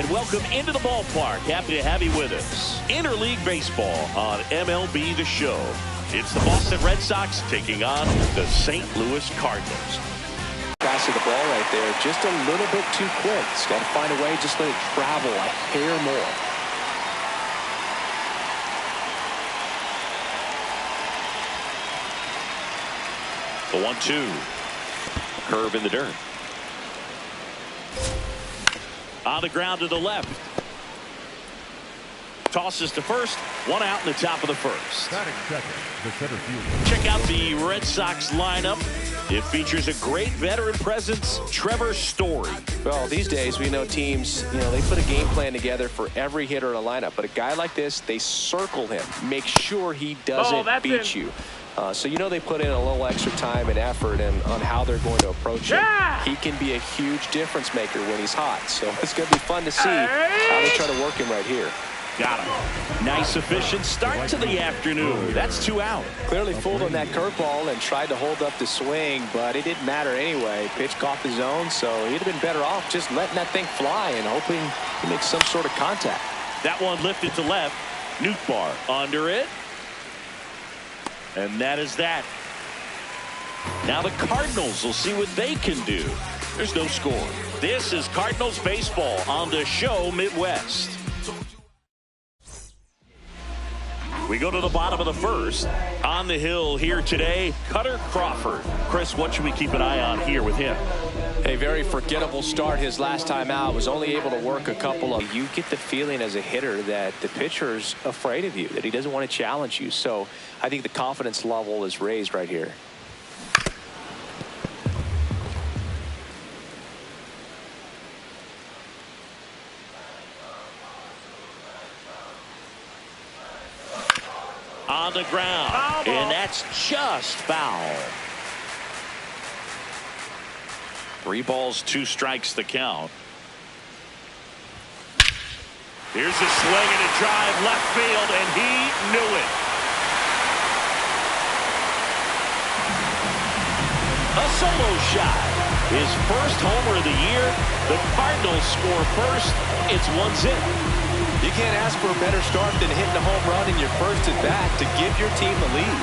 and welcome into the ballpark. Happy to have you with us. Interleague Baseball on MLB The Show. It's the Boston Red Sox taking on the St. Louis Cardinals. Pass of the ball right there, just a little bit too quick. It's got to find a way, just let it travel a hair more. The 1-2. Curve in the dirt. On the ground to the left. Tosses to first. One out in the top of the first. Check out the Red Sox lineup. It features a great veteran presence, Trevor Story. Well, these days we know teams, they put a game plan together for every hitter in a lineup. But a guy like this, they circle him, make sure he doesn't beat you. So they put in a little extra time and effort on how they're going to approach him. He can be a huge difference maker when he's hot. So it's going to be fun to see how they try to work him right here. Got him. Nice, efficient start to the afternoon. That's 2 out. Clearly fooled on that curveball and tried to hold up the swing, but it didn't matter anyway. Pitch caught the zone, so he'd have been better off just letting that thing fly and hoping he makes some sort of contact. That one lifted to left. Nootbaar under it. And that is that. Now the Cardinals will see what they can do. There's no score. This is Cardinals baseball on the Show Midwest. We go to the bottom of the first. On the hill here today, Kutter Crawford. Chris, what should we keep an eye on here with him? A very forgettable start his last time out. Was only able to work a couple of. You get the feeling as a hitter that the pitcher's afraid of you, that he doesn't want to challenge you. So I think the confidence level is raised right here. On the ground, and that's just foul. 3 balls, 2 strikes the count. Here's a swing and a drive left field, and he knew it. A solo shot. His first homer of the year. The Cardinals score first. It's 1-0. You can't ask for a better start than hitting a home run in your first at bat to give your team the lead.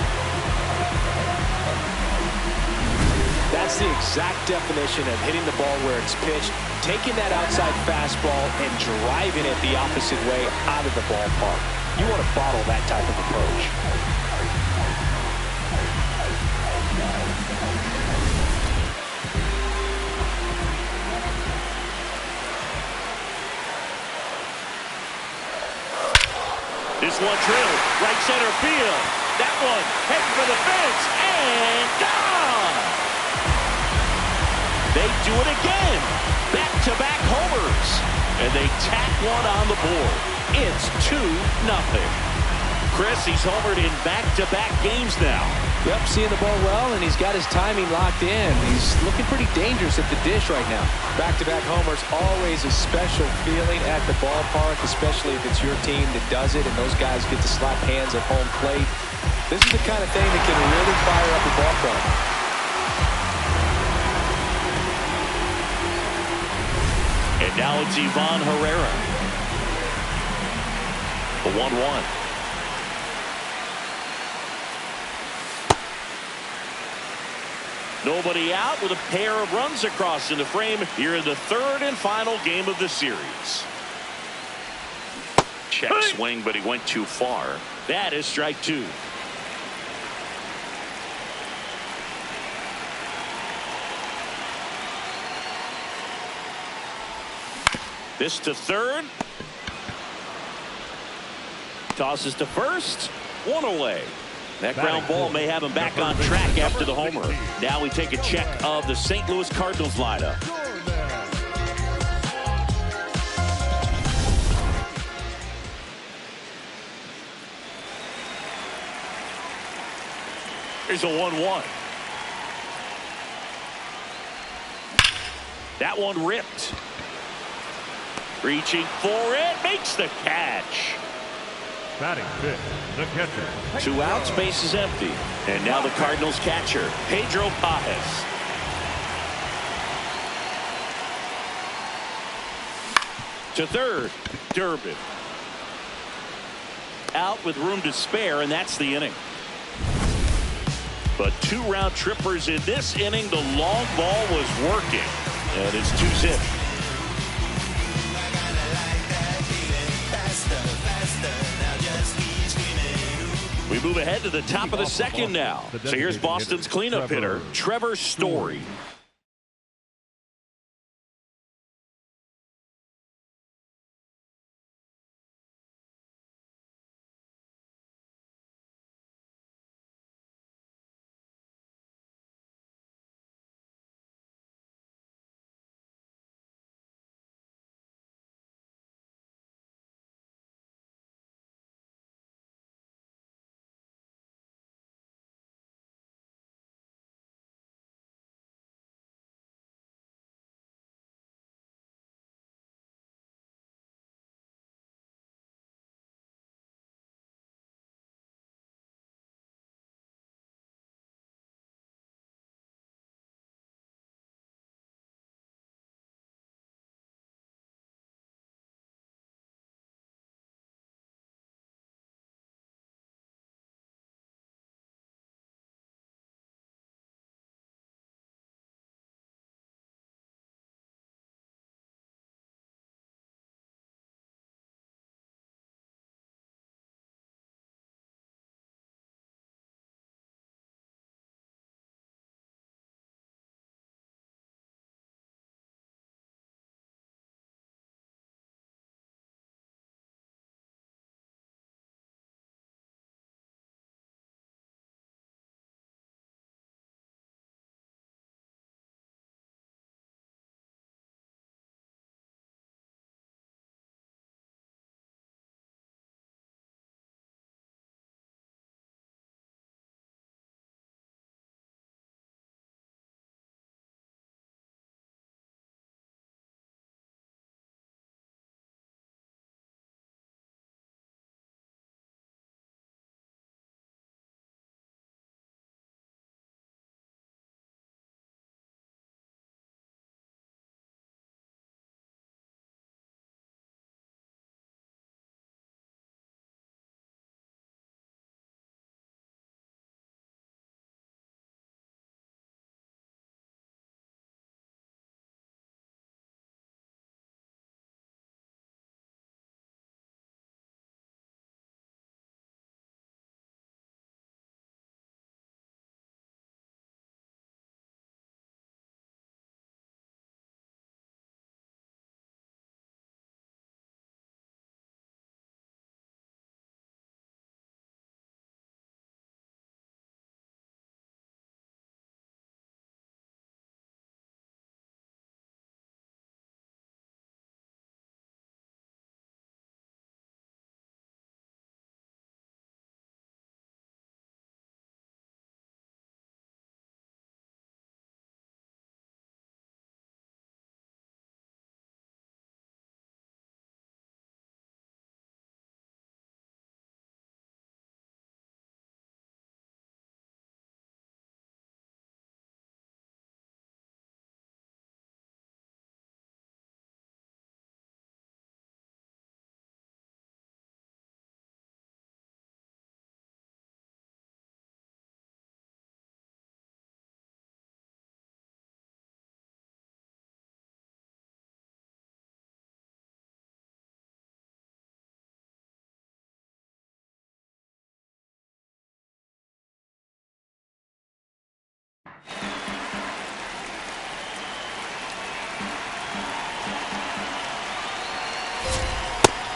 That's the exact definition of hitting the ball where it's pitched, taking that outside fastball and driving it the opposite way out of the ballpark. You want to bottle that type of approach. This one drilled right center field. That one heading for the fence and gone. They do it again. Back-to-back homers. And they tack one on the board. It's 2-0. Chris, he's homered in back-to-back games now. Yep, seeing the ball well, and he's got his timing locked in. He's looking pretty dangerous at the dish right now. Back-to-back homers, always a special feeling at the ballpark, especially if it's your team that does it and those guys get to slap hands at home plate. This is the kind of thing that can really fire up a ball club. And now it's Ivan Herrera. The 1-1. Nobody out with a pair of runs across in the frame here in the 3rd and final game of the series. Check swing, but he went too far. That is strike 2. This to third. Tosses to first. 1 away. That ground ball may have him back on track after the homer. Now we take a check of the St. Louis Cardinals lineup. Here's a 1-1. That one ripped. Reaching for it, makes the catch. Batting fifth, the catcher. 2 outs, base is empty. And now the Cardinals catcher, Pedro Pages. To third, Durbin. Out with room to spare, and that's the inning. But 2 round trippers in this inning. The long ball was working, and it's 2-zip. We move ahead to the top of the second now. So here's Boston's cleanup hitter, Trevor Story.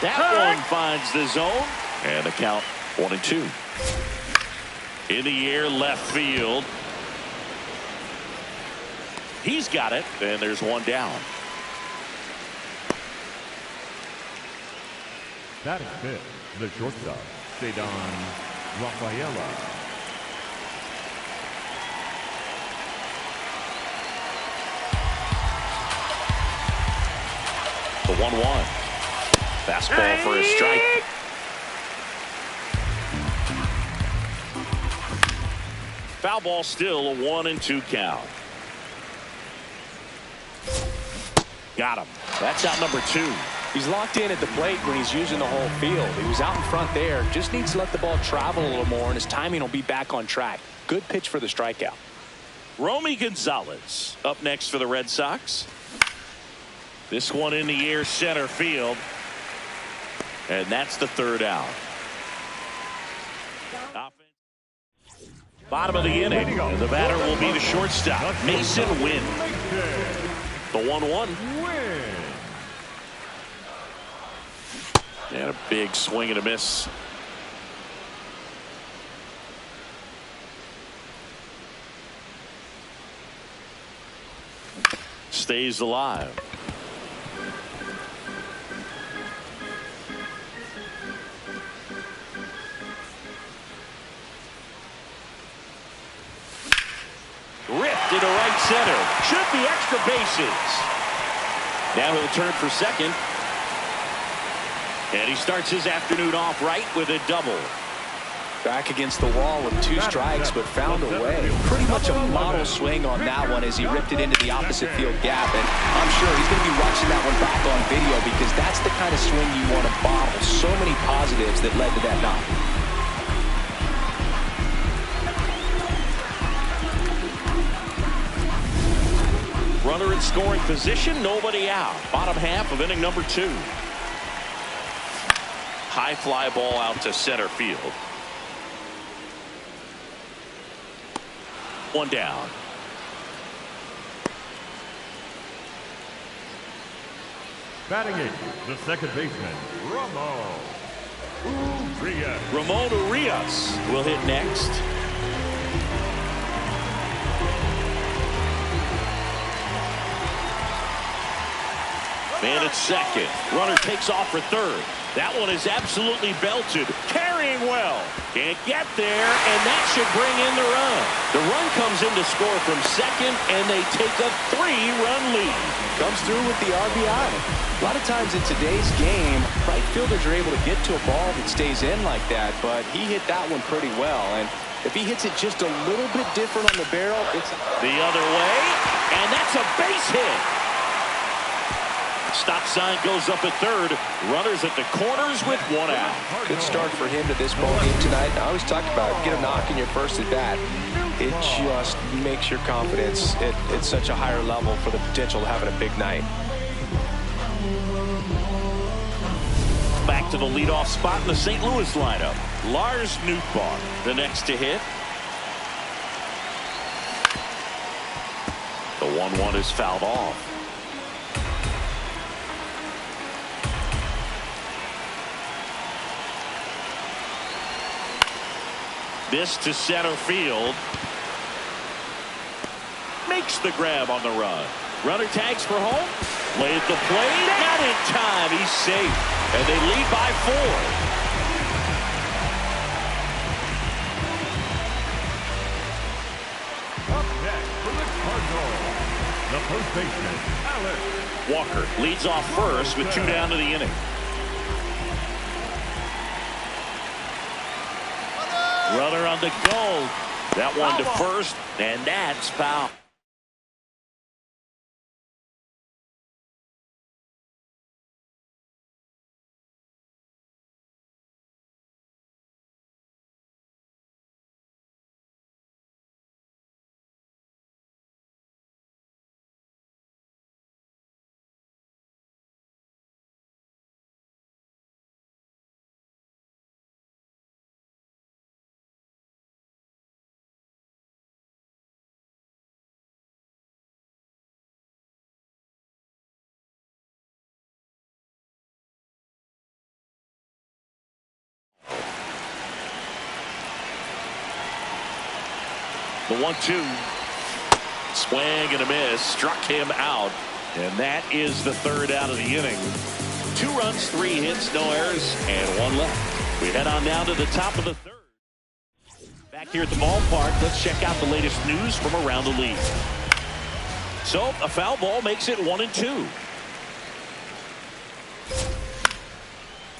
That one finds the zone, and the count 1-2. In the air, left field. He's got it, and there's one down. That is fifth, the shortstop, Cedar Rafaela. The 1-1. Fastball for a strike. Foul ball, still a 1-2 count. Got him. That's out number 2. He's locked in at the plate when he's using the whole field. He was out in front there. Just needs to let the ball travel a little more, and his timing will be back on track. Good pitch for the strikeout. Romy Gonzalez up next for the Red Sox. This one in the air, center field. And that's the third out. Bottom of the inning. And the batter will be the shortstop, Mason Wynn. The 1-1. And a big swing and a miss. Stays alive. Ripped into right center. Should be extra bases. Now he'll turn for second. And he starts his afternoon off right with a double. Back against the wall with 2 strikes, but found a way. Pretty much a model swing on that one as he ripped it into the opposite field gap. And I'm sure he's going to be watching that one back on video because that's the kind of swing you want to bottle. So many positives that led to that knock. Runner in scoring position, nobody out. Bottom half of inning number 2. High fly ball out to center field. 1 down. Batting 8, the second baseman, Ramon Urias. Ramon Urias will hit next. Man at second. Runner takes off for third. That one is absolutely belted. Carrying well. Can't get there, and that should bring in the run. The run comes in to score from second, and they take a 3-run lead. Comes through with the RBI. A lot of times in today's game, right fielders are able to get to a ball that stays in like that, but he hit that one pretty well. And if he hits it just a little bit different on the barrel, it's the other way, and that's a base hit. Stop sign goes up at third. Runners at the corners with 1 out. Good start for him to this ball game tonight. I always talk about get a knock in your first at bat. It just makes your confidence at such a higher level for the potential of having a big night. Back to the leadoff spot in the St. Louis lineup. Lars Nootbaar, the next to hit. The 1-1 is fouled off. This to center field. Makes the grab on the run. Runner tags for home. Lay at the plate. Not in time. He's safe. And they lead by 4. Up next for the Cardinals, the first baseman, Alex Walker leads off first with 2 down to the inning. Runner on the go. That one to first, and that's foul. The 1-2. Swing and a miss. Struck him out. And that is the third out of the inning. 2 runs, 3 hits, no errors, and 1 left. We head on down to the top of the third. Back here at the ballpark, let's check out the latest news from around the league. So, a foul ball makes it 1-2.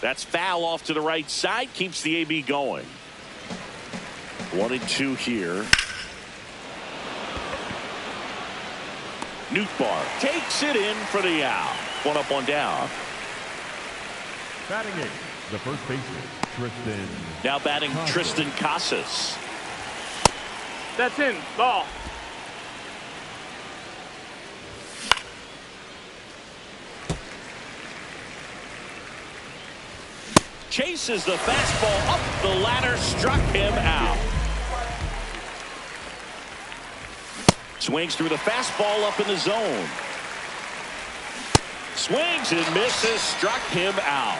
That's foul off to the right side. Keeps the AB going. 1-2 here. Nootbaar takes it in for the out. 1 up, 1 down. Batting eighth, the first baseman, Triston. Now batting Casas. Triston Casas. That's in. Ball. Chases the fastball up the ladder, struck him out. Swings through the fastball up in the zone. Swings and misses, struck him out.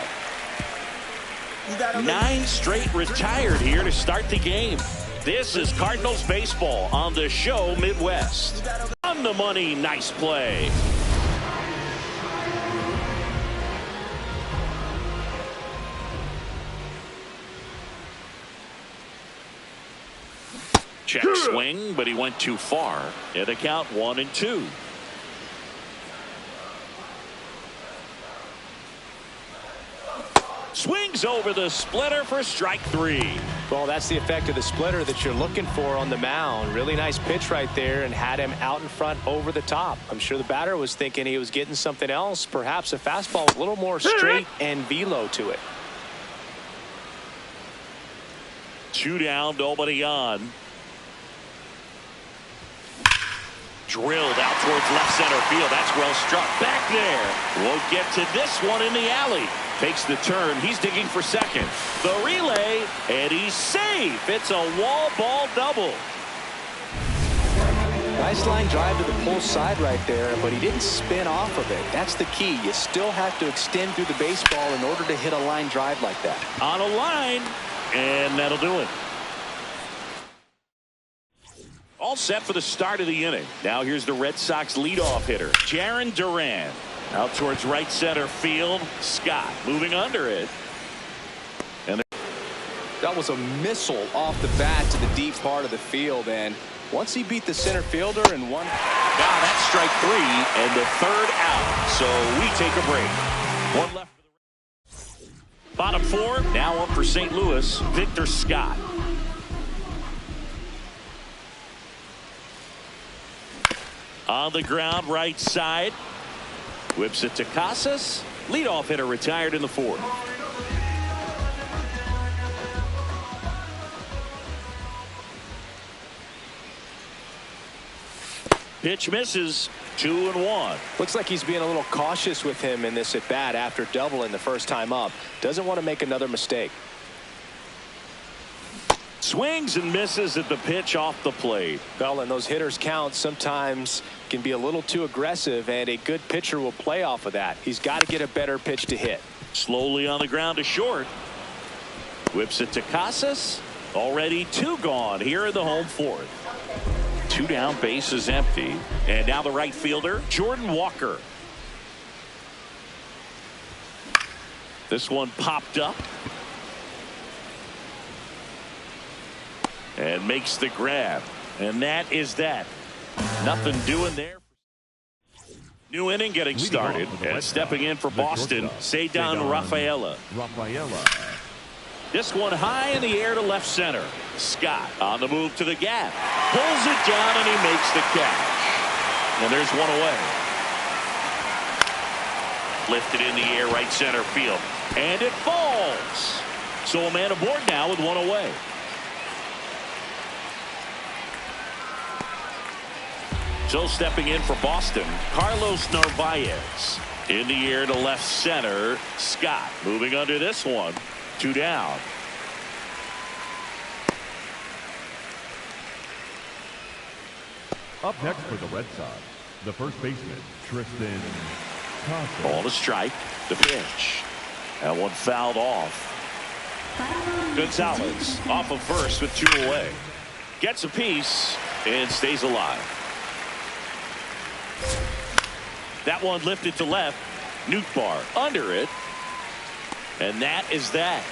9 straight retired here to start the game. This is Cardinals baseball on the show Midwest. On the money, nice play. Check swing, but he went too far. And the count 1-2. Swings over the splitter for strike 3. Well, that's the effect of the splitter that you're looking for on the mound. Really nice pitch right there and had him out in front over the top. I'm sure the batter was thinking he was getting something else, perhaps a fastball with a little more straight and velo to it. 2 down, nobody on. Drilled out towards left center field. That's well struck. Back there. Won't get to this one in the alley. Takes the turn. He's digging for second. The relay, and he's safe. It's a wall ball double. Nice line drive to the pull side right there, but he didn't spin off of it. That's the key. You still have to extend through the baseball in order to hit a line drive like that. On a line, and that'll do it. All set for the start of the inning. Now here's the Red Sox leadoff hitter, Jarren Duran. Out towards right center field. Scott moving under it. And that was a missile off the bat to the deep part of the field, and once he beat the center fielder and one. Now that's strike 3 and the 3rd out. So we take a break. One left for the bottom 4. Now up for St. Louis, Victor Scott. On the ground, right side. Whips it to Casas. Leadoff hitter retired in the 4th. Pitch misses. 2-1. Looks like he's being a little cautious with him in this at bat after doubling the first time up. Doesn't want to make another mistake. Swings and misses at the pitch off the plate. Well, and those hitters count sometimes can be a little too aggressive, and a good pitcher will play off of that. He's got to get a better pitch to hit. Slowly on the ground to short. Whips it to Casas. Already 2 gone here in the home 4th. 2 down, base is empty. And now the right fielder, Jordan Walker. This one popped up. And makes the grab. And that is that. Nothing doing there. New inning getting started. And stepping in for Boston, Ceddanne Rafaela. This one high in the air to left center. Scott on the move to the gap. Pulls it down and he makes the catch. And there's one away. Lifted in the air right center field. And it falls. So a man aboard now with one away. So stepping in for Boston, Carlos Narvaez. In the air to left center. Scott moving under this one. 2 down. Up next for the Red Sox, the first baseman, Triston Casas. Ball to strike. The pitch. That one fouled off. Gonzalez off of first with 2 away. Gets a piece and stays alive. That one lifted to left. Nootbaar under it. And that is that.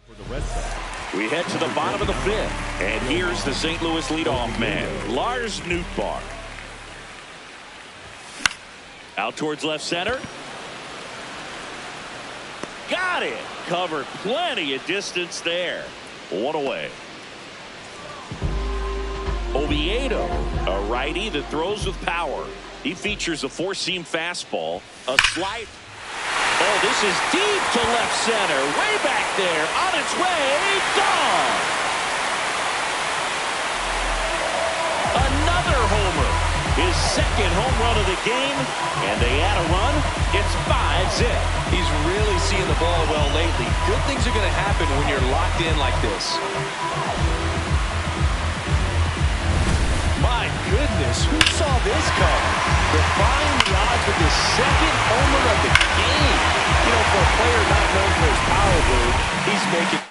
For the Red Sox. We head to the bottom of the 5th. And here's the St. Louis leadoff man, Lars Nootbaar. Out towards left center. Got it. Covered plenty of distance there. 1 away. Oviedo, a righty that throws with power. He features a four-seam fastball, a slider. Oh, this is deep to left center. Way back there. On its way. Gone. Another homer. His second home run of the game. And they add a run. It's 5-zip. He's really seeing the ball well lately. Good things are going to happen when you're locked in like this. My goodness, who saw this coming? Defying the odds with his second homer of the game. You know, for a player not known for his power move, he's making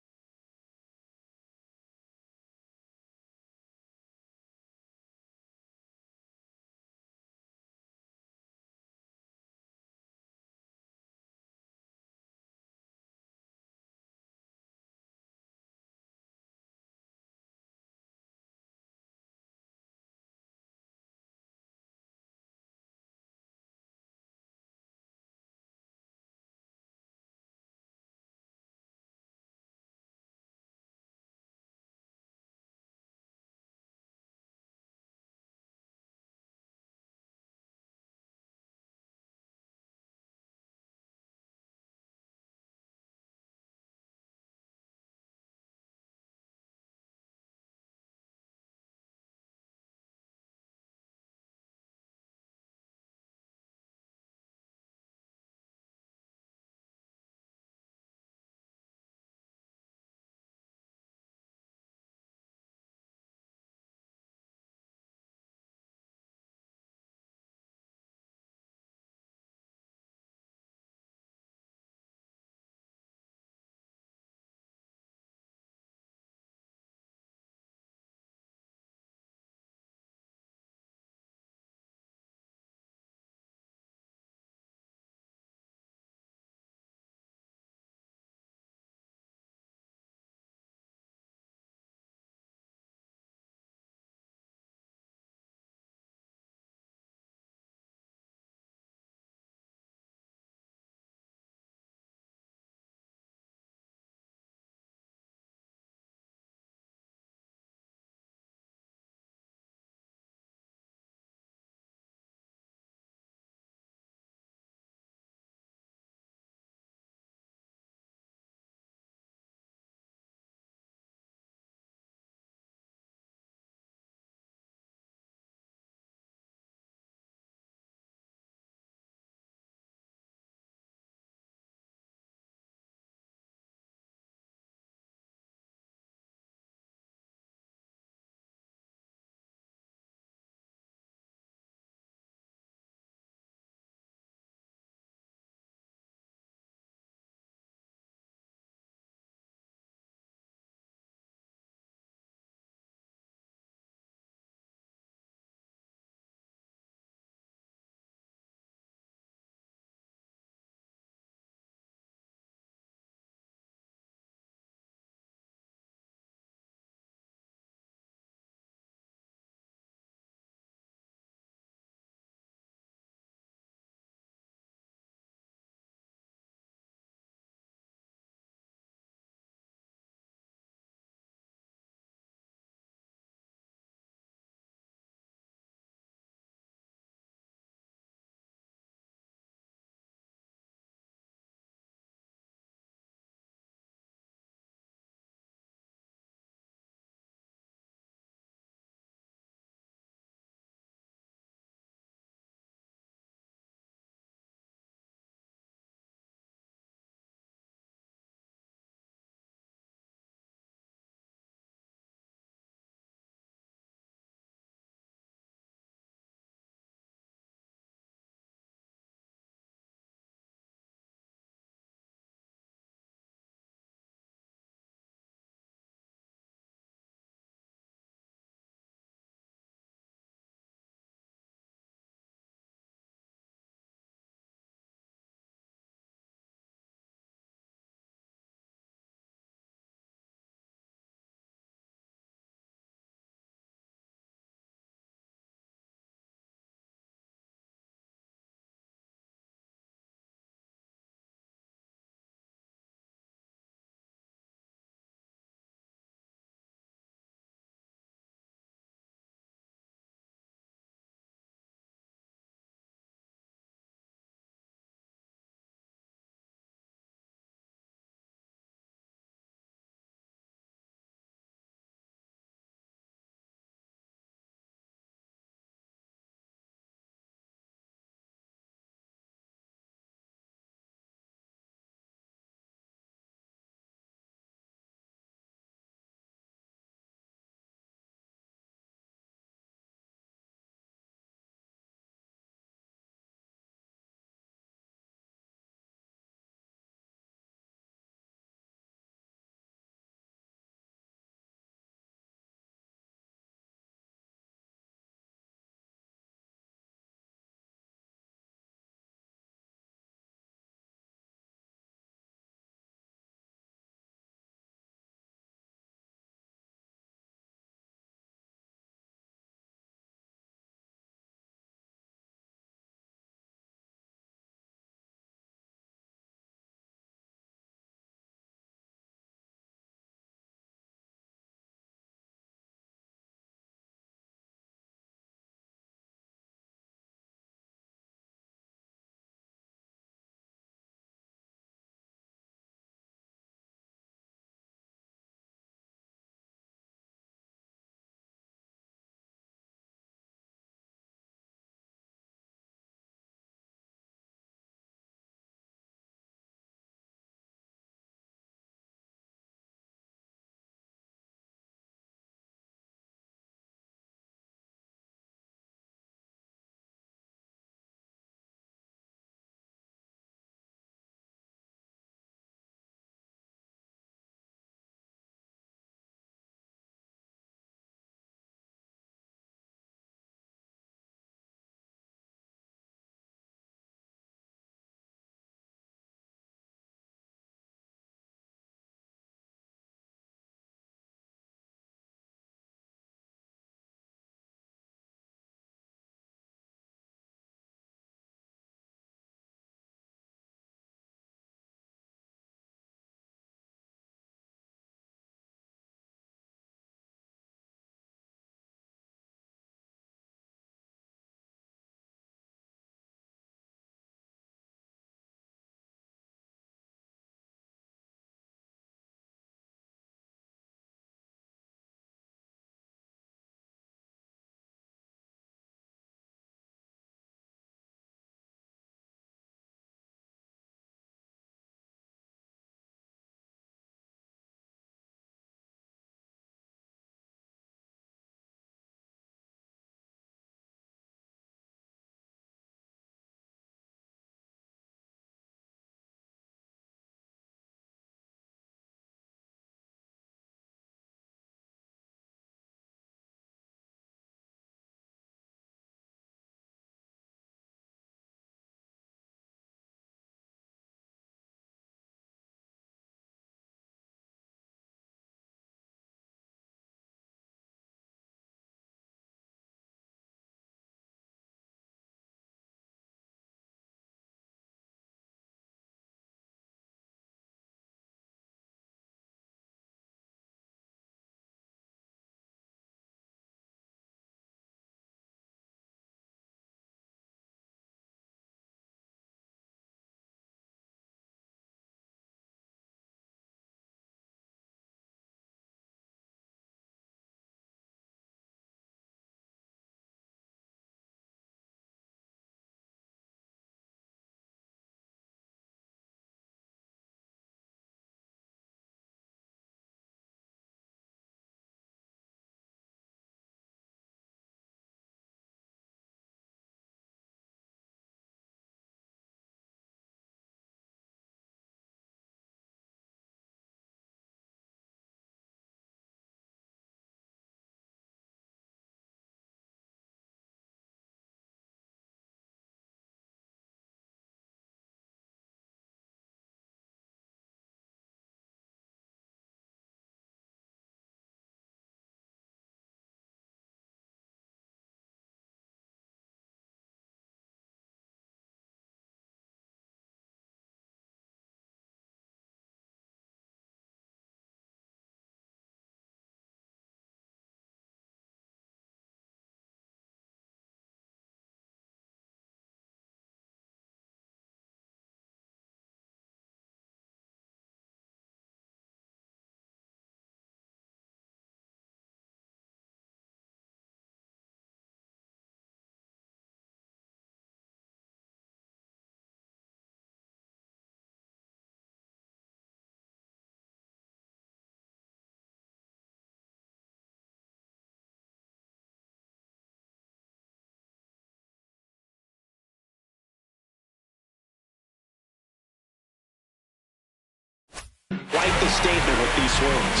these swings.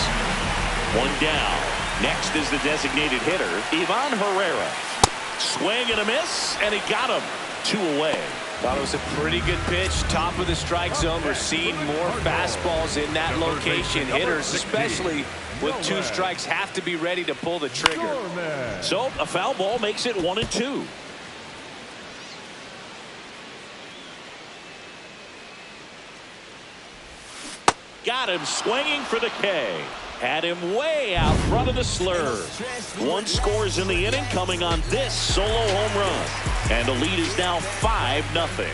One down. Next is the designated hitter, Ivan Herrera. Swing and a miss, and he got him. 2 away. Thought it was a pretty good pitch. Top of the strike zone. We're seeing more fastballs in that location. Hitters, especially with 2 strikes, have to be ready to pull the trigger. So a foul ball makes it 1-2. Got him swinging for the K. Had him way out front of the slur. 1 scores in the inning, coming on this solo home run. And the lead is now 5-0.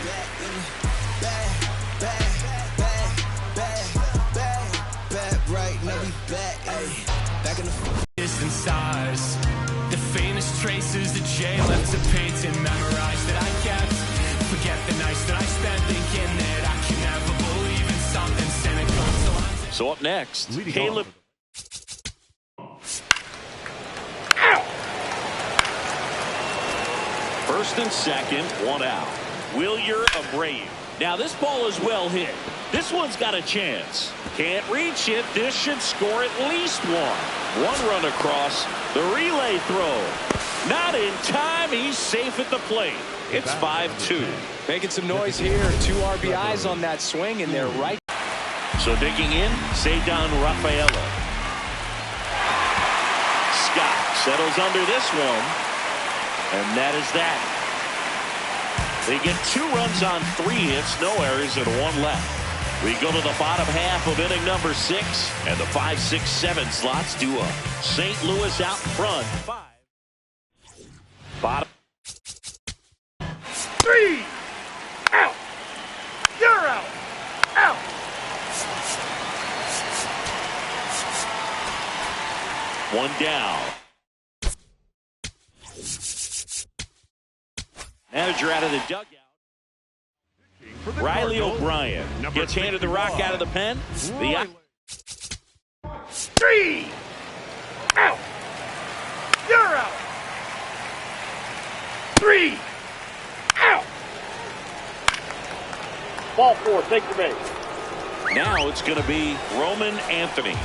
Distant stars, the famous traces that Jay left to paint and memorize that I kept. Forget the nights that I spent thinking that I can never believe in something cynical. So up next, Caleb. First and second, 1 out. Wilyer Abreu. Now this ball is well hit. This one's got a chance. Can't reach it. This should score at least 1. 1 run across. The relay throw. Not in time. He's safe at the plate. It's 5-2. Making some noise here. 2 RBIs on that swing, and they're right. So digging in, Ceddanne Rafaela. Scott settles under this one. And that is that. They get 2 runs on 3 hits, no errors, and 1 left. We go to the bottom half of inning number 6, and the 5, 6, 7 slots do up. St. Louis out front. 5. Bottom. 3. Out. You're out. Out. One down. Manager out of the dugout. Riley O'Brien gets handed the rock out of the pen. The 3. Out. You're out. 3. Out. Ball 4. Take the base. Now it's going to be Roman Anthony.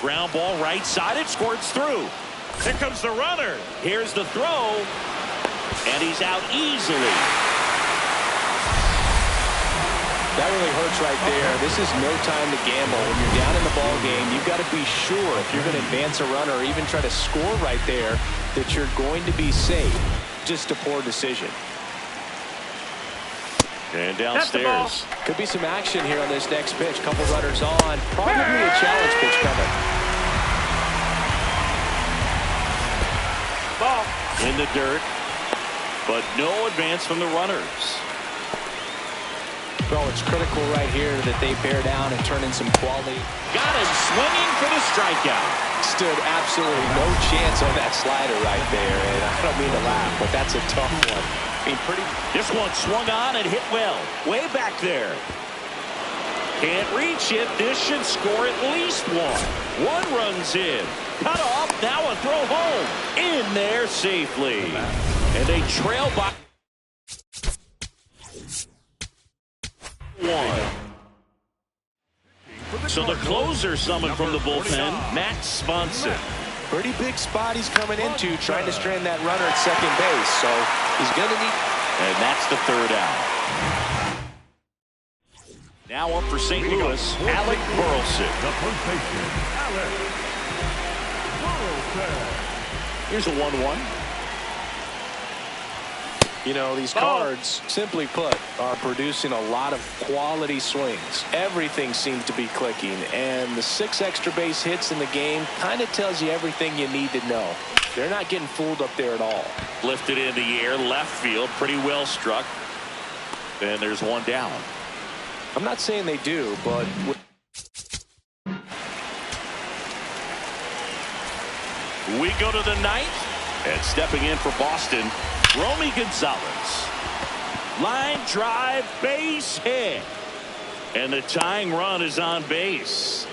Ground ball right side. It squirts through. Here comes the runner. Here's the throw. And he's out easily. That really hurts right there. This is no time to gamble. When you're down in the ball game, you've got to be sure if you're going to advance a runner or even try to score right there that you're going to be safe. Just a poor decision. And downstairs. Could be some action here on this next pitch. Couple runners on. Probably a challenge pitch coming. Ball. In the dirt. But no advance from the runners. Well, it's critical right here that they bear down and turn in some quality. Got him swinging for the strikeout. Stood absolutely no chance on that slider right there. And I don't mean to laugh, but that's a tough one. I mean, This one swung on and hit well. Way back there. Can't reach it. This should score at least 1. 1 runs in. Cut off. Now a throw home. In there safely. And they trail by 1. So the closer summoned from the bullpen, Matt Swanson. Pretty big spot he's coming into, trying to strand that runner at second base. So he's going to need. And that's the 3rd out. Now up for St. Louis, Alec Burleson. The first baseman, Alec Burleson. Here's a 1-1. You know, these cards, simply put, are producing a lot of quality swings. Everything seems to be clicking, and the 6 extra base hits in the game kind of tells you everything you need to know. They're not getting fooled up there at all. Lifted in the air, left field, pretty well struck. And there's 1 down. I'm not saying they do, but we go to the 9th, and stepping in for Boston, Romy Gonzalez. Line drive, base hit. And the tying run is on base.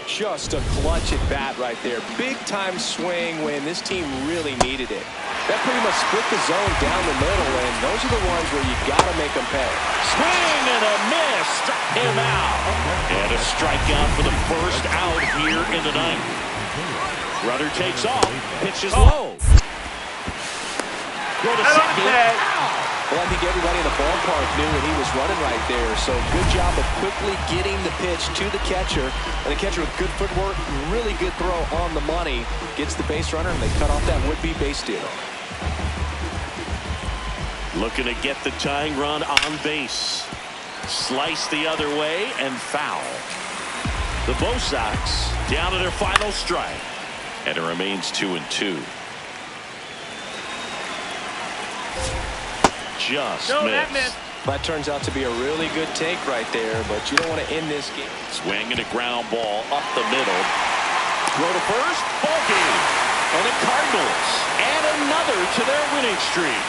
just a clutch at bat right there. Big time swing when this team really needed it. That pretty much split the zone down the middle, and those are the ones where you got to make them pay. Swing and a miss. Struck him out. And a strikeout for the first out here in the ninth. Rudder takes off. Pitches low. Go to second. Well, I think everybody in the ballpark knew that he was running right there. So good job of quickly getting the pitch to the catcher. And the catcher with good footwork, really good throw on the money, gets the base runner, and they cut off that would-be base stealer. Looking to get the tying run on base. Slice the other way and foul. The Bo Sox down to their final strike. And it remains 2-2. Just missed. That turns out to be a really good take right there, but you don't want to end this game. Swing and a ground ball up the middle. Throw to first. Ball game. And the Cardinals add another to their winning streak.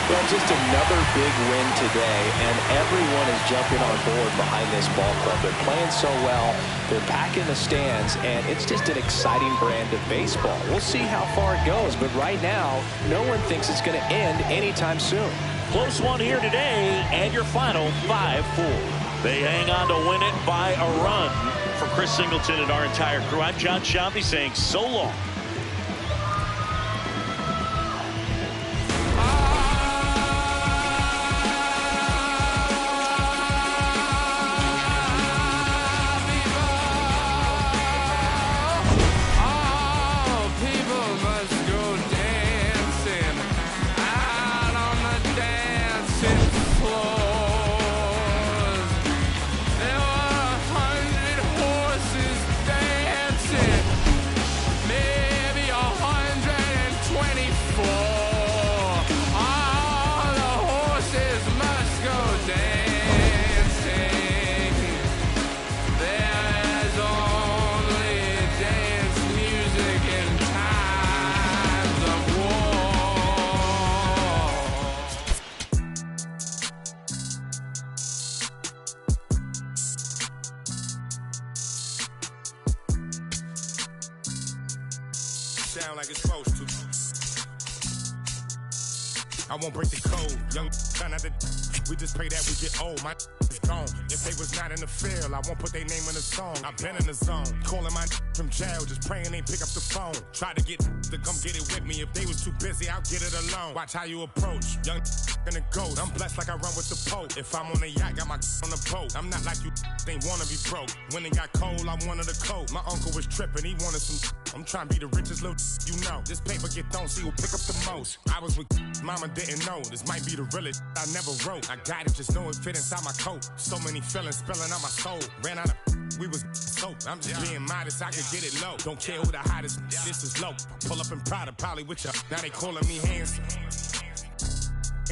Well, just another big win today, and everyone is jumping on board behind this ball club. They're playing so well. They're packing the stands, and it's just an exciting brand of baseball. We'll see how far it goes, but right now, no one thinks it's going to end anytime soon. Close one here today, and your final 5-4. They hang on to win it by a run. For Chris Singleton and our entire crew, I'm John Sciambi saying so long. Sound like it's supposed to. I won't break the code. Young son of the we just pray that we get old. My is gone. If they was not in the field, I won't put their name in the song. I've been in the zone. Calling my from jail, just praying they pick up the phone. Try to get to come get it with me. If they was too busy, I'll get it alone. Watch how you approach. Young in the ghost. I'm blessed like I run with the Pope. If I'm on a yacht, got my on the boat. I'm not like you they wanna be broke. When it got cold, I wanted a coat. My uncle was tripping, he wanted some. I'm trying to be the richest little you know. This paper get thrown, see who pick up the most. I was with mama didn't know. This might be the realest I never wrote. I got it, just know it fit inside my coat. So many feelings spilling out my soul. Ran out of we was soap. I'm just being modest, I could get it low. Don't care who the hottest, this is low. Pull up in Prada, probably with ya. Now they calling me handsome.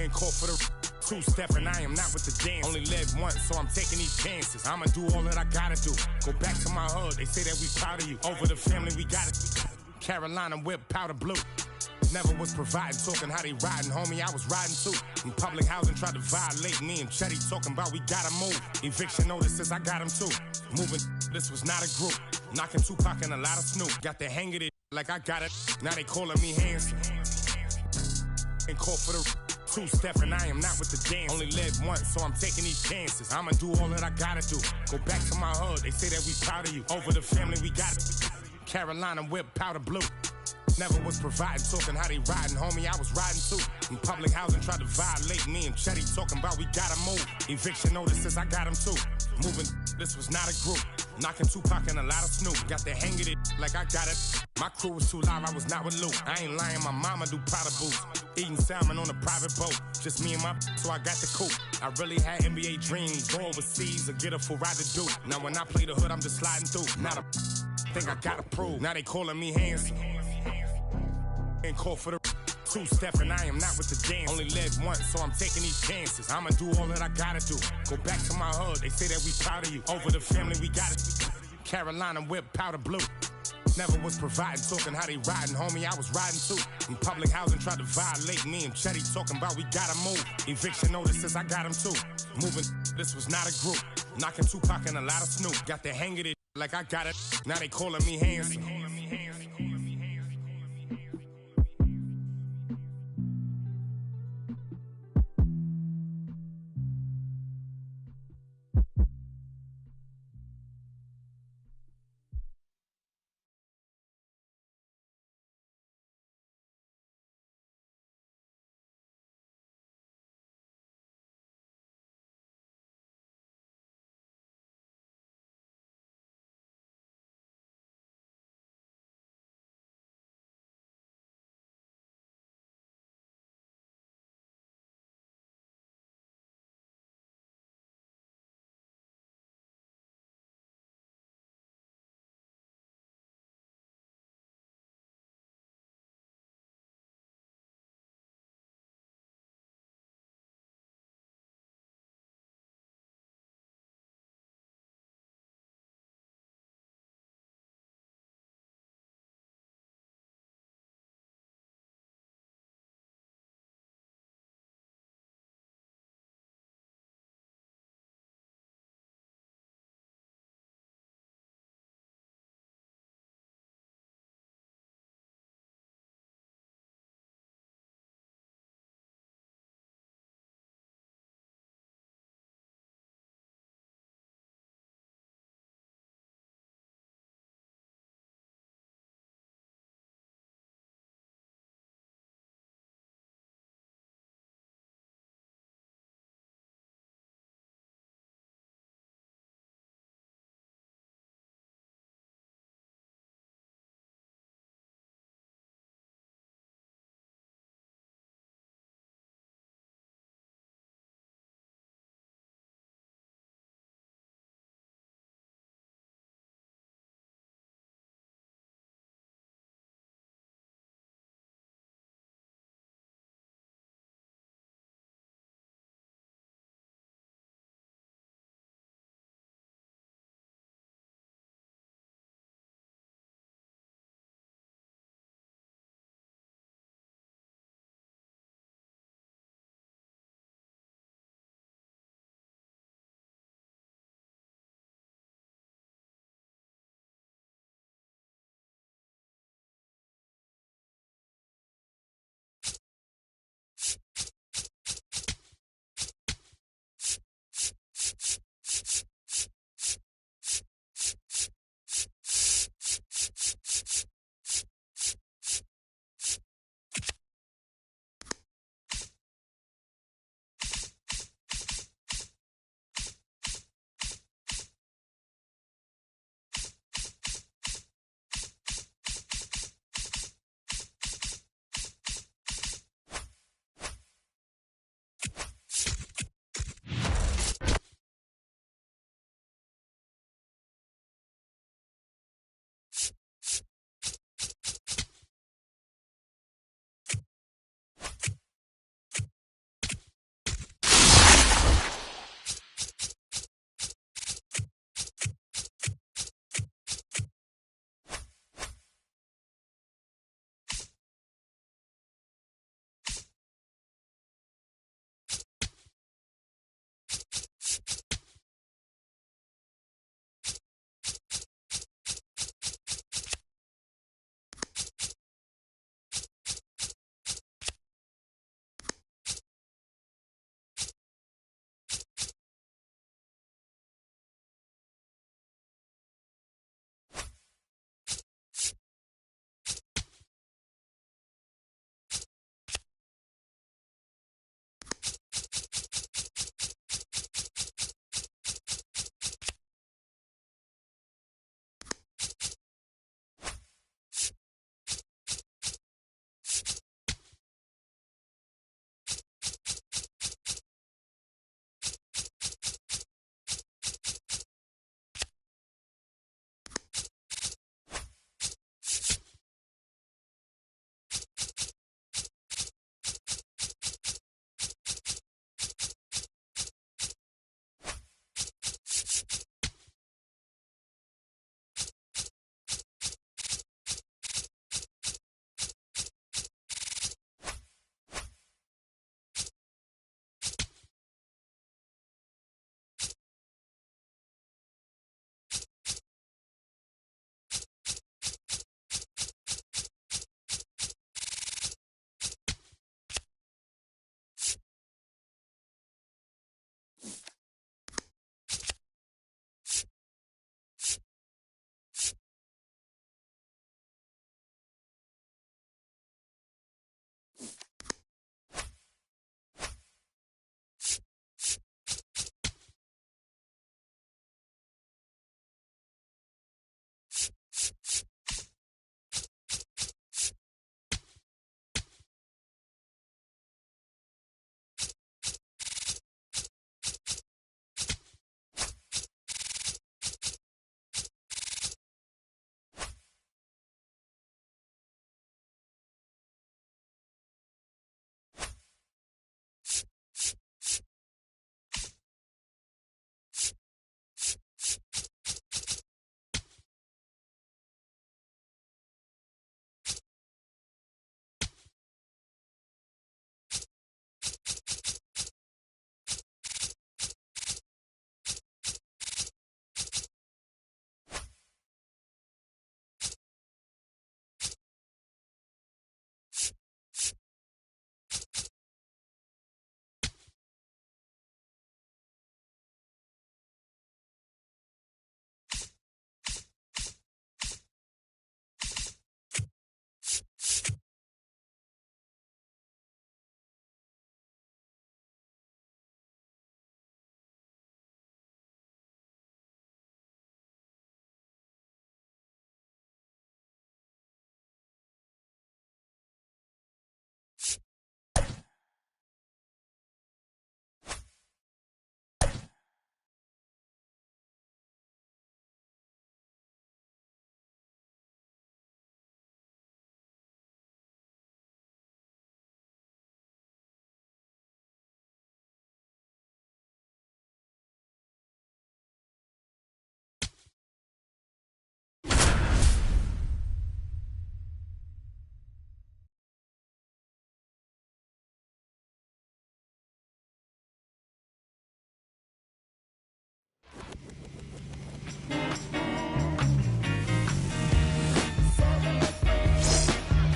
Ain't call for the two-step and I am not with the dance. Only live once, so I'm taking these chances. I'ma do all that I gotta do. Go back to my hood, they say that we proud of you. Over the family, we got it. Carolina whip, powder blue. Never was providing, talking how they riding, homie, I was riding too. In public housing, tried to violate me and Chetty talking about we gotta move. Eviction notices, I got them too. Moving, this was not a group. Knocking Tupac and a lot of Snoop. Got the hang of it like I got it. Now they calling me handsome. Ain't call for the two-step and I am not with the dance. Only live once, so I'm taking these chances. I'ma do all that I gotta do. Go back to my hood, they say that we proud of you. Over the family, we got it. Carolina whip, powder blue. Never was providing, talking how they riding, homie, I was riding too. In public housing, tried to violate me and Chetty talking about we gotta move. Eviction notices, I got them too. Moving, this was not a group. Knocking Tupac and a lot of Snoop. Got the hang of it like I got it. My crew was too loud, I was not with Luke. I ain't lying, my mama do Prada boots. Eating salmon on a private boat. Just me and my so I got the coupe. I really had NBA dreams, go overseas or get a full ride to do. Now when I play the hood, I'm just sliding through. Not a thing I gotta prove. Now they calling me handsome. Ain't call for the two-step and I am not with the dance. Only live once, so I'm taking these chances. I'ma do all that I gotta do. Go back to my hood, they say that we proud of you. Over the family, we got it. Carolina whip, powder blue. Never was providing, talking how they riding, homie, I was riding too. In public housing, tried to violate me and Chetty talking about we gotta move. Eviction notices, I got them too. Moving, this was not a group. Knocking Tupac and a lot of Snoop. Got the hang of it like I got it. Now they calling me handsome.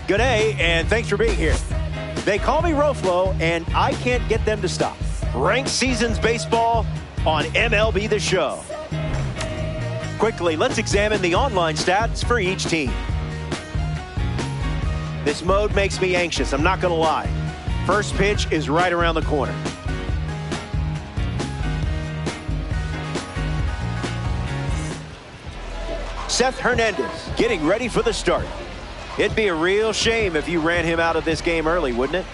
Good day, and thanks for being here. They call me Roflo, and I can't get them to stop. Ranked Seasons Baseball on MLB The Show. Quickly, let's examine the online stats for each team. This mode makes me anxious, I'm not going to lie. First pitch is right around the corner. Seth Hernandez getting ready for the start. It'd be a real shame if you ran him out of this game early, wouldn't it?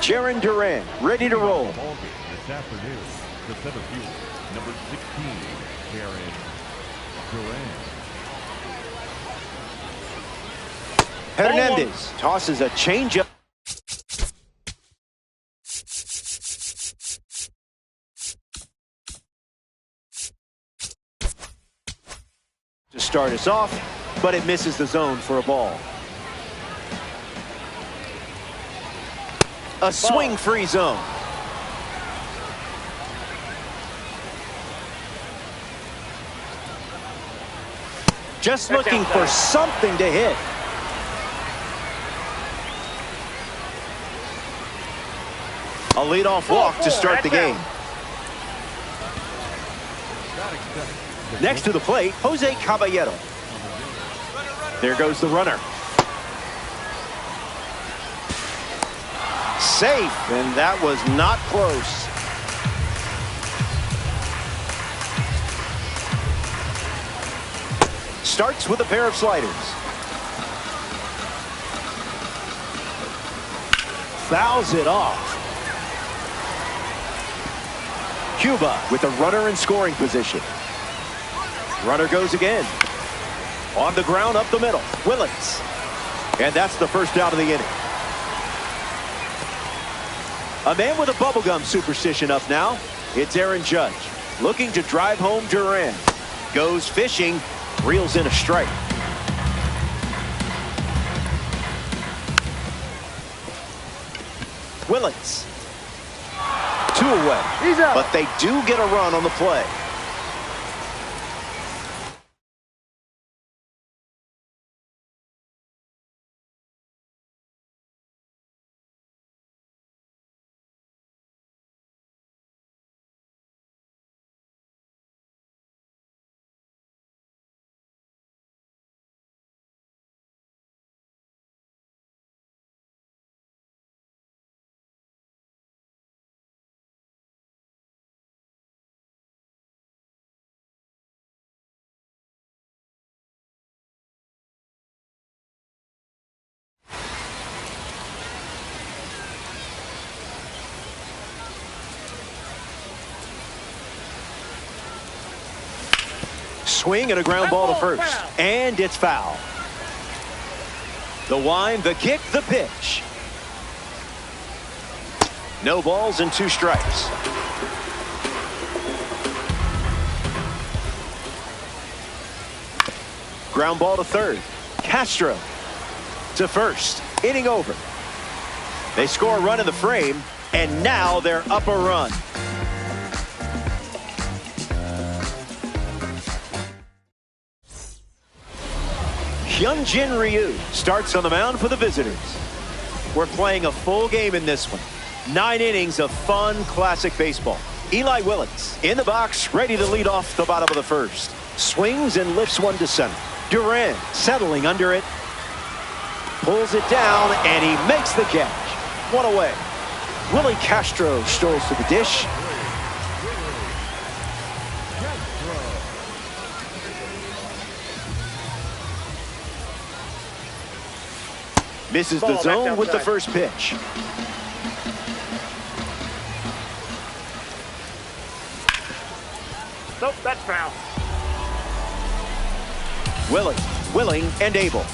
Jarren Duran ready to roll. This afternoon, the center fielder, number 16, Jarren Duran. Hernandez tosses a changeup. To start us off, but it misses the zone for a ball. A swing-free zone. Just looking for something to hit. A leadoff walk to start the game. Next to the plate, Jose Caballero. There goes the runner. Safe, and that was not close. Starts with a pair of sliders. Fouls it off. Cuba with a runner in scoring position. Runner goes again. On the ground up the middle. Willits. And that's the first out of the inning. A man with a bubblegum superstition up now. It's Aaron Judge. Looking to drive home Duran. Goes fishing. Reels in a strike. Willits. 2 away. He's out. But they do get a run on the play. Swing and a ground ball to first. And it's foul. The wind, the kick, the pitch. No balls and 2 strikes. Ground ball to third. Castro to first. Inning over. They score a run in the frame, and now they're up a run. Hyunjin Ryu starts on the mound for the visitors. We're playing a full game in this one. 9 innings of fun, classic baseball. Eli Willits in the box, ready to lead off the bottom of the first. Swings and lifts one to center. Duran settling under it. Pulls it down, and he makes the catch. 1 away. Willie Castro strolls to the dish. Misses the zone with the first pitch. Nope, that's foul. Willing, and able.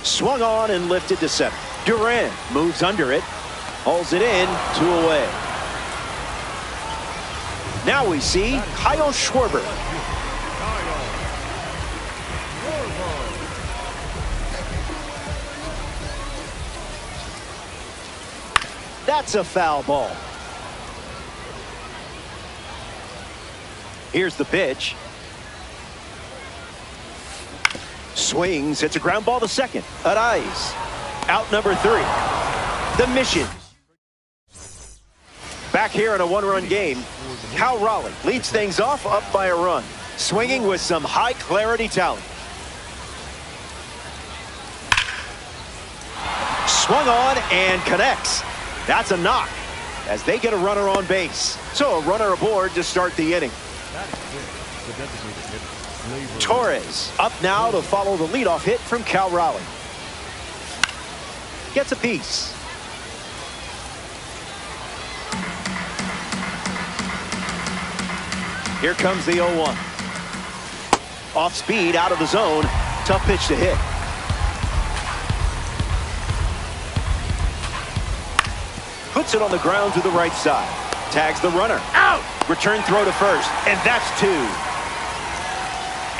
Swung on and lifted to center. Duran moves under it. Hauls it in, 2 away. Now we see Kyle Schwarber. That's a foul ball. Here's the pitch. Swings. It's a ground ball to second. Arise. Out number 3. The mission. Back here in a one-run game, Cal Raleigh leads things off up by a run. Swinging with some high-clarity talent. Swung on and connects. That's a knock as they get a runner on base. So a runner aboard to start the inning. Torres up now to follow the leadoff hit from Cal Raleigh. Gets a piece. Here comes the 0-1. Off speed, out of the zone. Tough pitch to hit. Puts it on the ground to the right side. Tags the runner. Out! Return throw to first, and that's 2.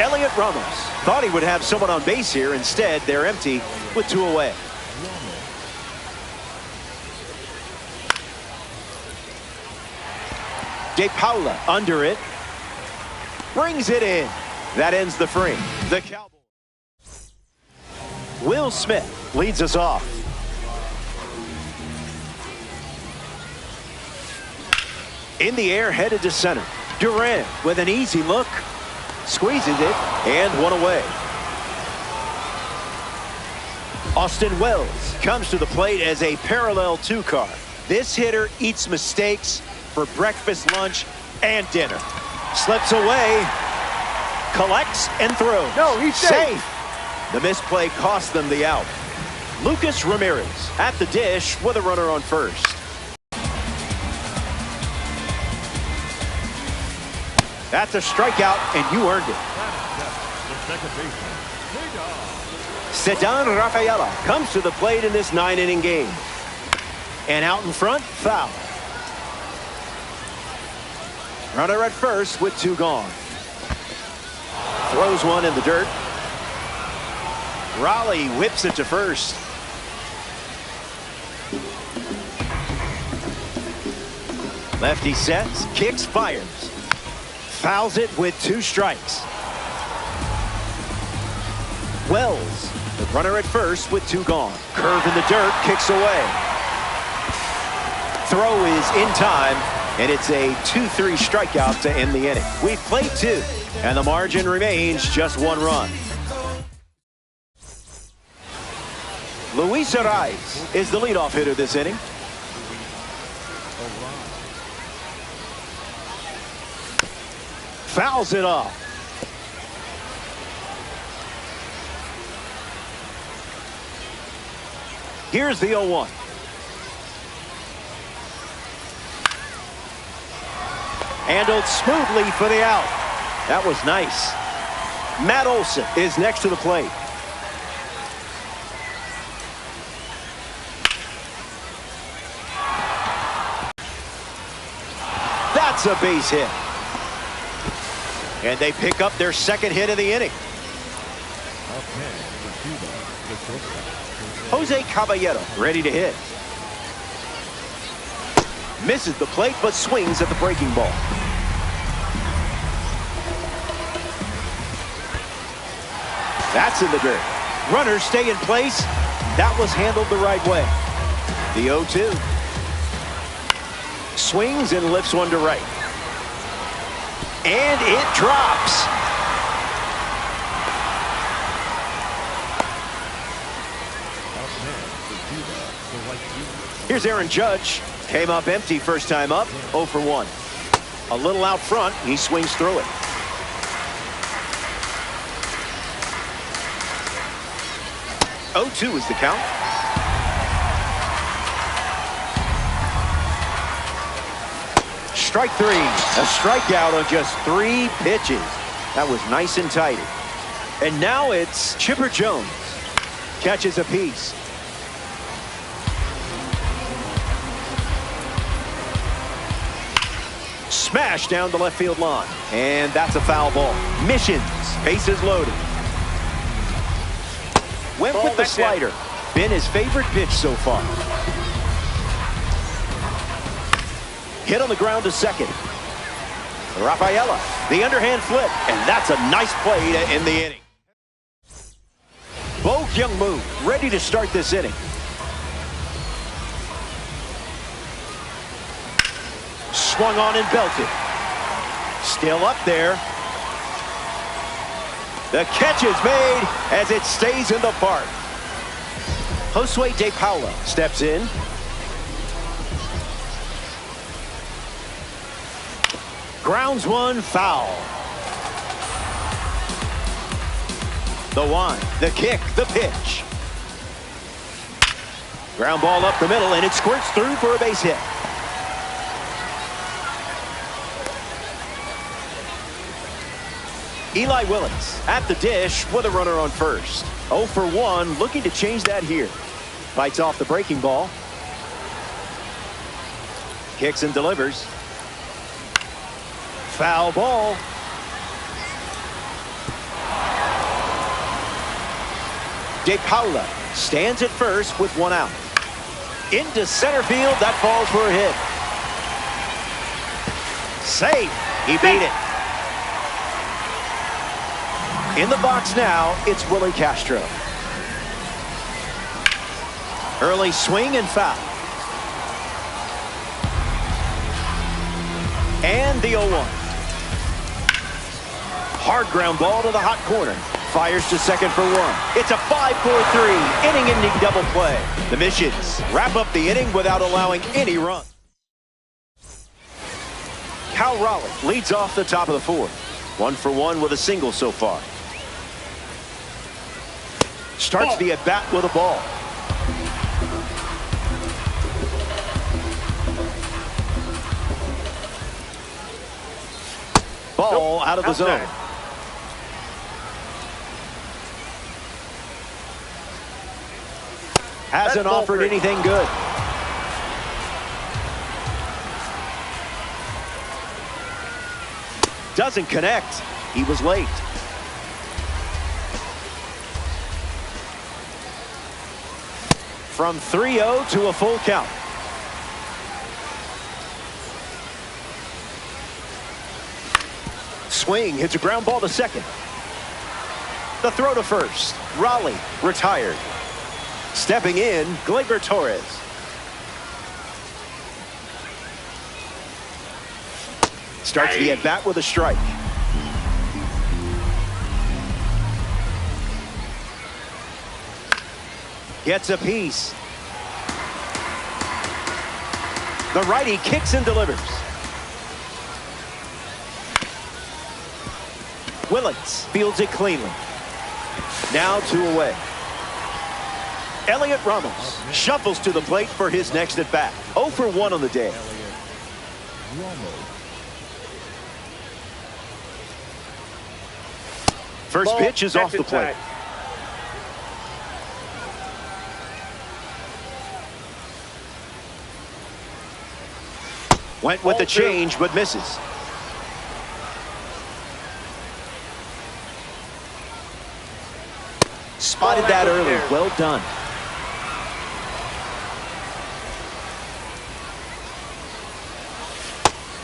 Elliot Ramos thought he would have someone on base here. Instead, they're empty with 2 away. De Paula under it. Brings it in. That ends the frame. The Cowboys. Will Smith leads us off. In the air, headed to center. Durant with an easy look. Squeezes it, and 1 away. Austin Wells comes to the plate as a parallel 2-car. This hitter eats mistakes for breakfast, lunch, and dinner. Slips away, collects, and throws. No, he's safe. The misplay cost them the out. Lucas Ramirez at the dish with a runner on first. That's a strikeout, and you earned it. Ceddanne Rafaela comes to the plate in this 9-inning game. And out in front, foul. Runner at first with 2 gone. Throws one in the dirt. Raleigh whips it to first. Lefty sets, kicks, fires. Fouls it with 2 strikes. Wells, the runner at first with 2 gone. Curve in the dirt, kicks away. Throw is in time, and it's a 2-3 strikeout to end the inning. We've played 2, and the margin remains just 1 run. Luis Arise is the leadoff hitter this inning. Fouls it off. Here's the 0-1. Handled smoothly for the out. That was nice. Matt Olson is next to the plate. That's a base hit. And they pick up their 2nd hit of the inning. Jose Caballero ready to hit. Misses the plate but swings at the breaking ball. That's in the dirt. Runners stay in place. That was handled the right way. The 0-2. Swings and lifts one to right. And it drops. Here's Aaron Judge. Came up empty first time up, 0 for 1. A little out front, he swings through it. "0-2 is the count. Strike 3. A strikeout on just 3 pitches. That was nice and tidy. And now it's Chipper Jones. Catches a piece. Smash down the left field line. And that's a foul ball. Missions. Bases loaded. Went with the slider. Been his favorite pitch so far. Hit on the ground to second. Rafaela, the underhand flip, and that's a nice play to end the inning. Bo Kyung-moo ready to start this inning. Swung on and belted. Still up there. The catch is made as it stays in the park. Josue De Paula steps in. Grounds one, foul. The one, the kick, the pitch. Ground ball up the middle, and it squirts through for a base hit. Eli Willits at the dish with a runner on first. 0 for 1, looking to change that here. Bites off the breaking ball. Kicks and delivers. Foul ball. De Paula stands at first with one out. Into center field, that falls for a hit. Safe. He beat it. In the box now, it's Willie Castro. Early swing and foul. And the 0-1. Hard ground ball to the hot corner. Fires to second for one. It's a 5-4-3 inning-ending double play. The Missions wrap up the inning without allowing any run. Cal Raleigh leads off the top of the fourth. 1 for 1 with a single so far. Starts the at-bat with a ball. Ball out of the zone. Hasn't offered anything good. Doesn't connect. He was late. From 3-0 to a full count. Swing hits a ground ball to second. The throw to first. Raleigh retired. Stepping in, Gleyber Torres. Starts the at-bat with a strike. Gets a piece. The righty kicks and delivers. Willits fields it cleanly. Now 2 away. Elliot Ramos shuffles to the plate for his next at-bat. 0 for 1 on the day. First pitch is off the plate. Went with the change, but misses. Spotted that early. Well done.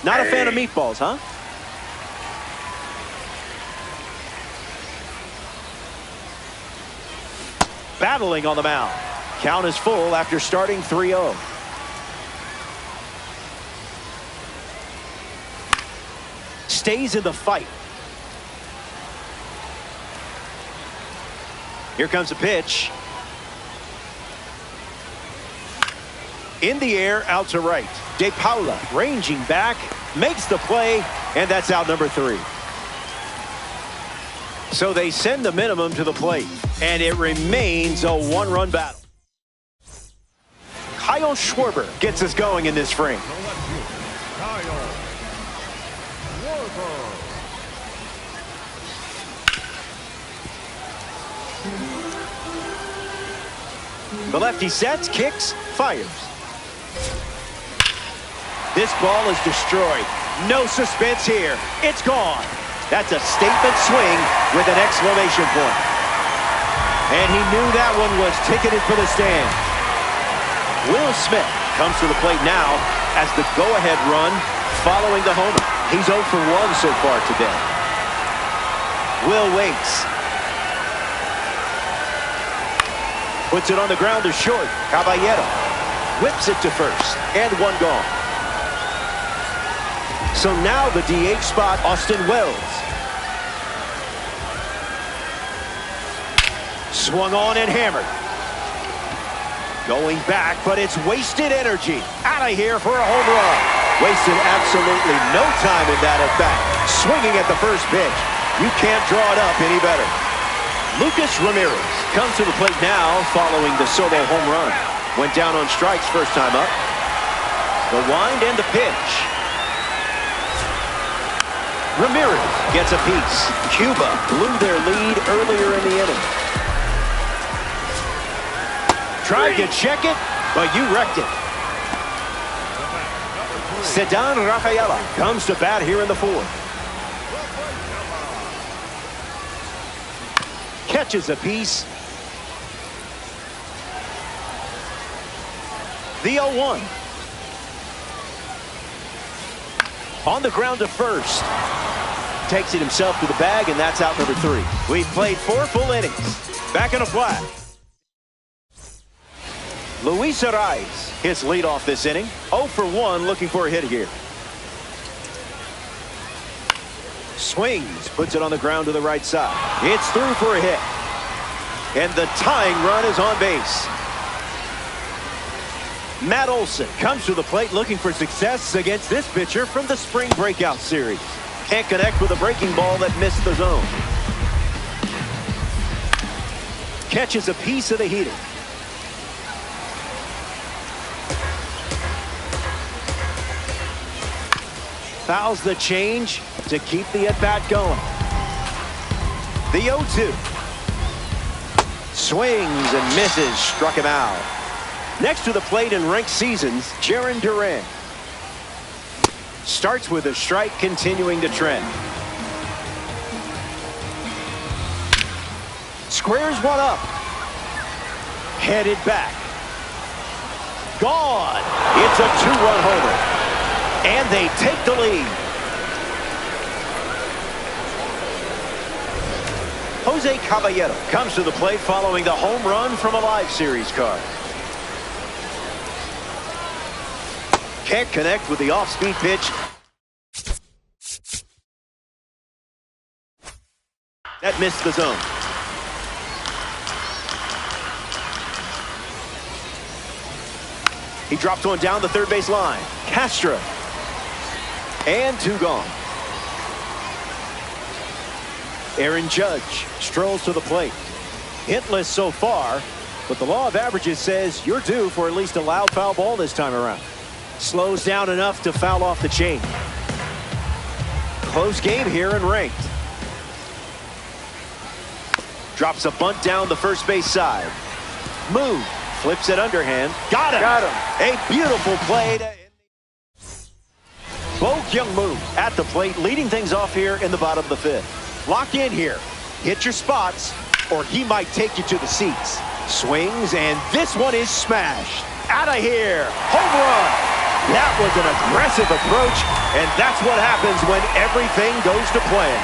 Not a fan of meatballs, huh? Battling on the mound. Count is full after starting 3-0. Stays in the fight. Here comes a pitch. In the air, out to right. De Paula ranging back, makes the play, and that's out number 3. So they send the minimum to the plate, and it remains a 1-run battle. Kyle Schwarber gets us going in this frame. The lefty sets, kicks, fires. This ball is destroyed. No suspense here. It's gone. That's a statement swing with an exclamation point. And he knew that one was ticketed for the stand. Will Smith comes to the plate now as the go-ahead run following the homer. He's 0 for 1 so far today. Will waits. Puts it on the ground to short. Caballero whips it to first, and 1 gone. So now the DH spot, Austin Wells. Swung on and hammered. Going back, but it's wasted energy. Out of here for a home run. Wasted absolutely no time in that at bat. Swinging at the first pitch. You can't draw it up any better. Lucas Ramirez comes to the plate now following the solo home run. Went down on strikes first time up. The wind and the pitch. Ramirez gets a piece. Cuba blew their lead earlier in the inning. Tried to check it, but you wrecked it. Ceddanne Rafaela comes to bat here in the 4th. Catches a piece. The 0-1. On the ground to first. Takes it himself to the bag, and that's out number 3. We've played 4 full innings. Back in a flat. Luis Arraez, his leadoff this inning. 0 for 1, looking for a hit here. Swings, puts it on the ground to the right side. It's through for a hit. And the tying run is on base. Matt Olson comes to the plate looking for success against this pitcher from the spring breakout series. Can't connect with a breaking ball that missed the zone. Catches a piece of the heater. Fouls the change to keep the at-bat going. The 0-2. Swings and misses, struck him out. Next to the plate in ranked seasons, Jarren Duran. Starts with a strike, continuing to trend. Squares one up. Headed back. Gone. It's a 2-run homer. And they take the lead. Jose Caballero comes to the plate following the home run from a live series card. Can't connect with the off-speed pitch. That missed the zone. He dropped one down the third base line. Castro. And 2 gone. Aaron Judge strolls to the plate. Hitless so far, but the law of averages says you're due for at least a loud foul ball this time around. Slows down enough to foul off the chain. Close game here and ranked. Drops a bunt down the first base side. Move. Flips it underhand. Got him. Got him. A beautiful play. Bo Kyung-Moo at the plate, leading things off here in the bottom of the 5th. Lock in here. Hit your spots, or he might take you to the seats. Swings, and this one is smashed. Out of here. Home run. That was an aggressive approach, and that's what happens when everything goes to plan.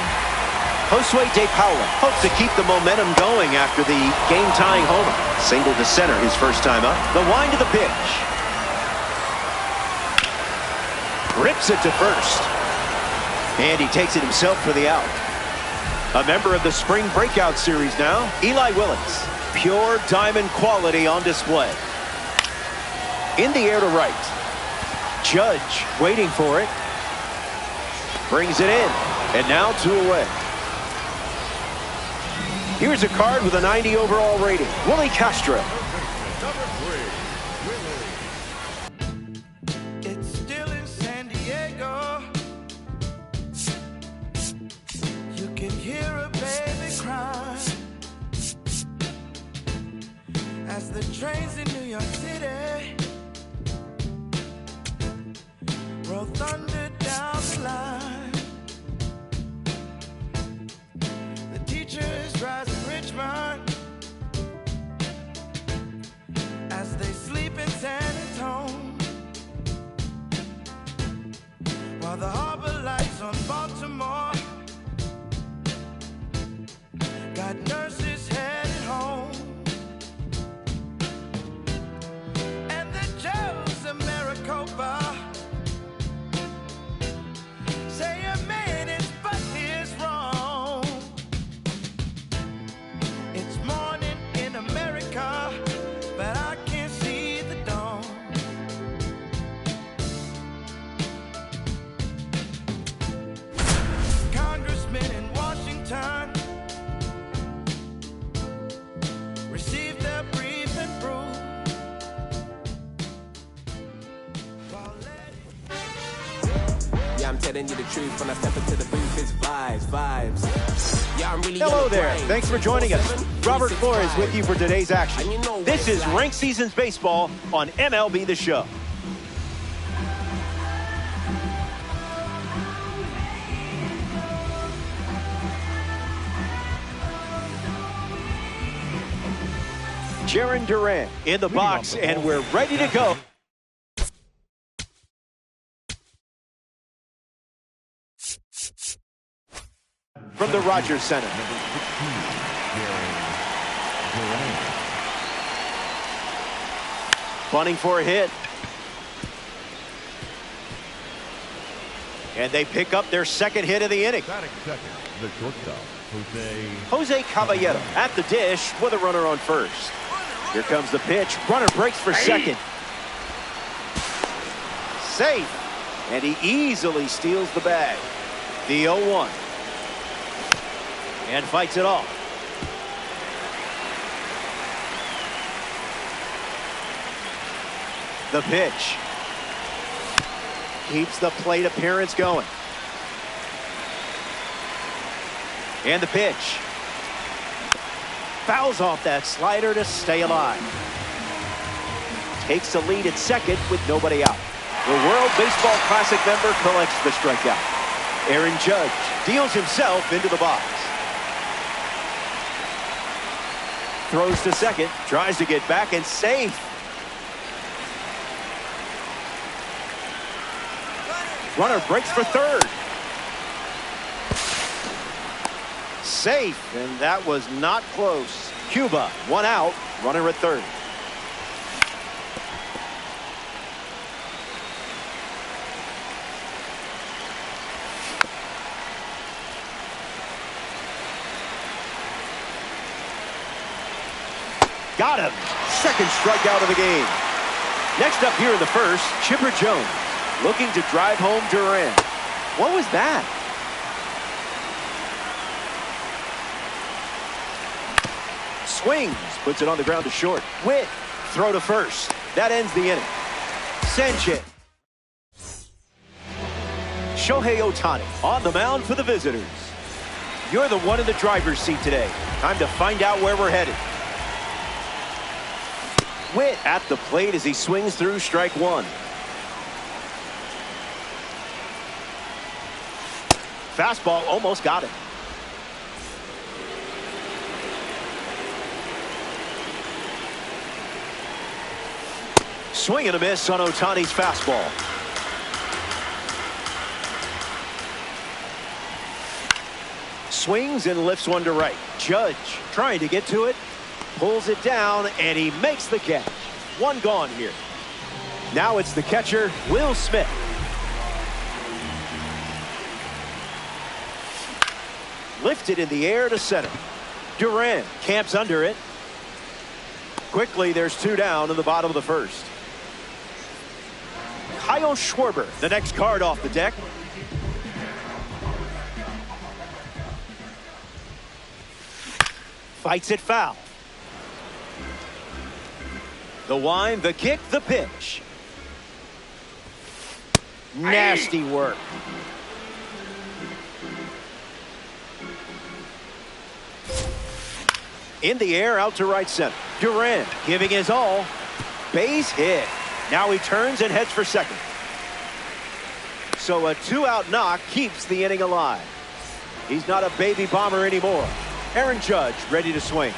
Josue De Paula hopes to keep the momentum going after the game-tying homer. Single to center his first time up. The wind to the pitch. Rips it to first. And he takes it himself for the out. A member of the spring breakout series now, Eli Willits. Pure diamond quality on display. In the air to right. Judge waiting for it. Brings it in. And now 2 away. Here's a card with a 90 overall rating. Willie Castro. It's still in San Diego. You can hear a baby cry as the trains in New York City roll thunder down the line. The teachers rise in Richmond as they sleep in San Antonio. from Baltimore. Got nurses headed home. And the Joes of Maricopa say a minute, but he's wrong. It's morning in America, but I can't see the dawn. Congressmen in Washington receive their brief and brew. Yeah, I'm telling you the truth. When I step into the booth, it's vibes. Yeah, I'm really Hello there. Thanks for joining us. Robert Flores with you for today's action. This is Rank Seasons Baseball on MLB The Show. Jarren Duran in the box, and we're ready to go. From the Rogers Center. Bunting for a hit. And they pick up their second hit of the inning. Batting second, the shortstop, Jose Caballero at the dish with a runner on first. Here comes the pitch. Runner breaks for second. Safe. And he easily steals the bag. The 0-1. And fights it off. The pitch. Keeps the plate appearance going. And the pitch. Fouls off that slider to stay alive. Takes the lead at second with nobody out. The World Baseball Classic member collects the strikeout. Aaron Judge deals himself into the box. Throws to second, tries to get back, and safe. Runner breaks for third. Safe, and that was not close. Cuba, one out, runner at third. Got him. Second strikeout of the game. Next up here in the first, Chipper Jones looking to drive home Duran. What was that? Swings, puts it on the ground to short. Witt, throw to first. That ends the inning. Sanchez. Shohei Ohtani on the mound for the visitors. You're the one in the driver's seat today. Time to find out where we're headed. Witt at the plate as he swings through strike one. Fastball almost got him. Swing and a miss on Ohtani's fastball. Swings and lifts one to right. Judge trying to get to it. Pulls it down, and he makes the catch. One gone here. Now it's the catcher, Will Smith. Lifted in the air to center. Duran camps under it. Quickly, there's two down in the bottom of the first. Kyle Schwarber, the next card off the deck. Fights it foul. The wind, the kick, the pitch. Nasty work. In the air, out to right center. Duran giving his all. Base hit. Now he turns and heads for second. So a two-out knock keeps the inning alive. He's not a baby bomber anymore. Aaron Judge ready to swing.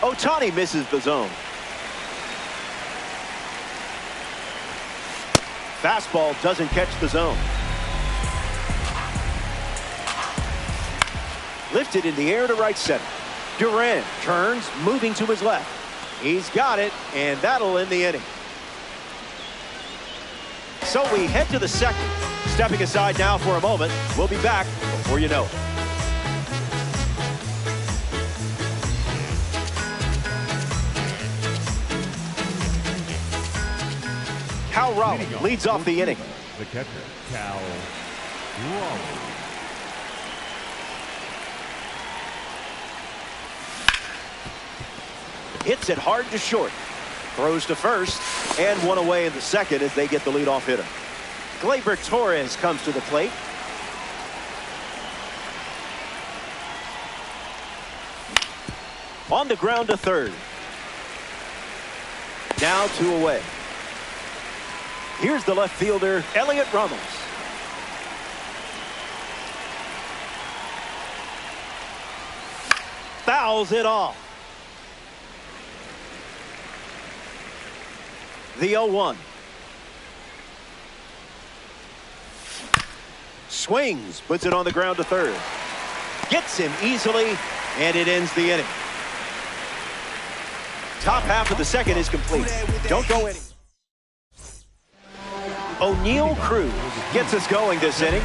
Ohtani misses the zone. Fastball doesn't catch the zone. Lifted in the air to right center. Duran turns, moving to his left. He's got it, and that'll end the inning. So we head to the second. Stepping aside now for a moment. We'll be back before you know it. Cal Raleigh leads off the inning. The catcher, Cal Raleigh. Hits it hard to short. Throws to first, and one away in the second as they get the leadoff hitter. Gleyber Torres comes to the plate. On the ground to third. Now 2 away. Here's the left fielder, Elliot Ramos. Fouls it off. The 0-1. Swings, puts it on the ground to third. Gets him easily, and it ends the inning. Top half of the second is complete. Don't go any. O'Neill Cruz gets us going this inning.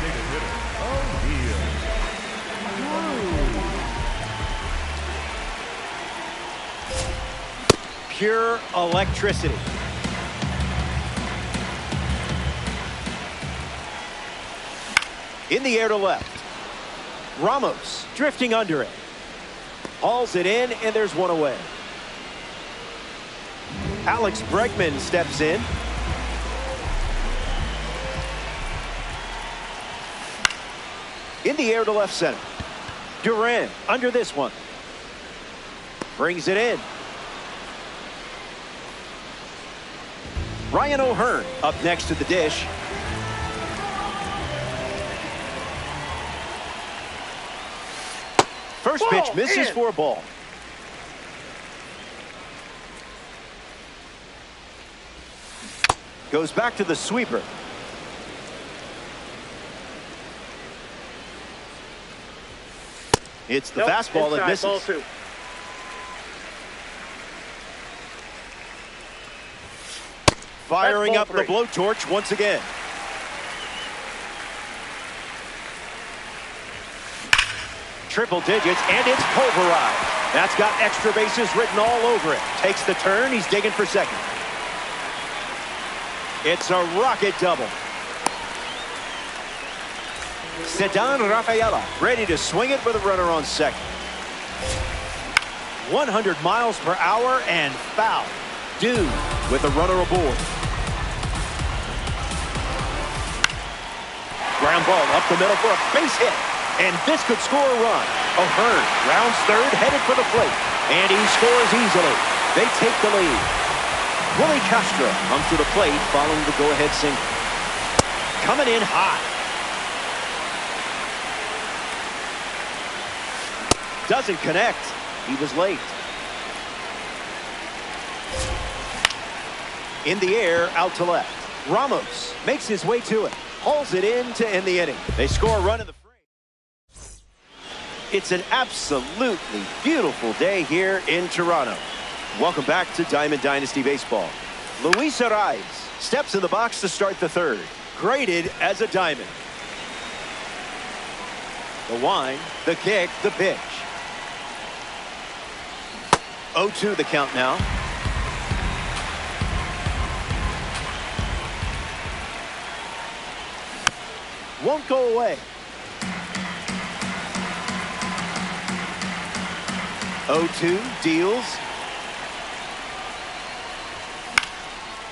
Pure electricity. In the air to left. Ramos drifting under it. Hauls it in, and there's one away. Alex Bregman steps in. In the air to left center. Duran under this one. Brings it in. Ryan O'Hearn up next to the dish. First pitch misses for a ball. Goes back to the sweeper. It's the fastball that misses. Ball 2. Firing Ball up 3. the blowtorch once again. Triple digits, and it's pulverized. That's got extra bases written all over it. Takes the turn. He's digging for second. It's a rocket double. Ceddanne Rafaela ready to swing it with a runner on second. 100 miles per hour and foul. Dude with a runner aboard. Ground ball up the middle for a base hit. And this could score a run. O'Hearn rounds third, headed for the plate. And he scores easily. They take the lead. Willie Castro comes to the plate following the go-ahead single. Coming in hot. Doesn't connect. He was late. In the air, out to left. Ramos makes his way to it. Hauls it in to end the inning. They score a run in the frame. It's an absolutely beautiful day here in Toronto. Welcome back to Diamond Dynasty Baseball. Luis Arraez steps in the box to start the third. Graded as a diamond. The wind, the kick, the pitch. 0-2 the count now. Won't go away. 0-2 deals.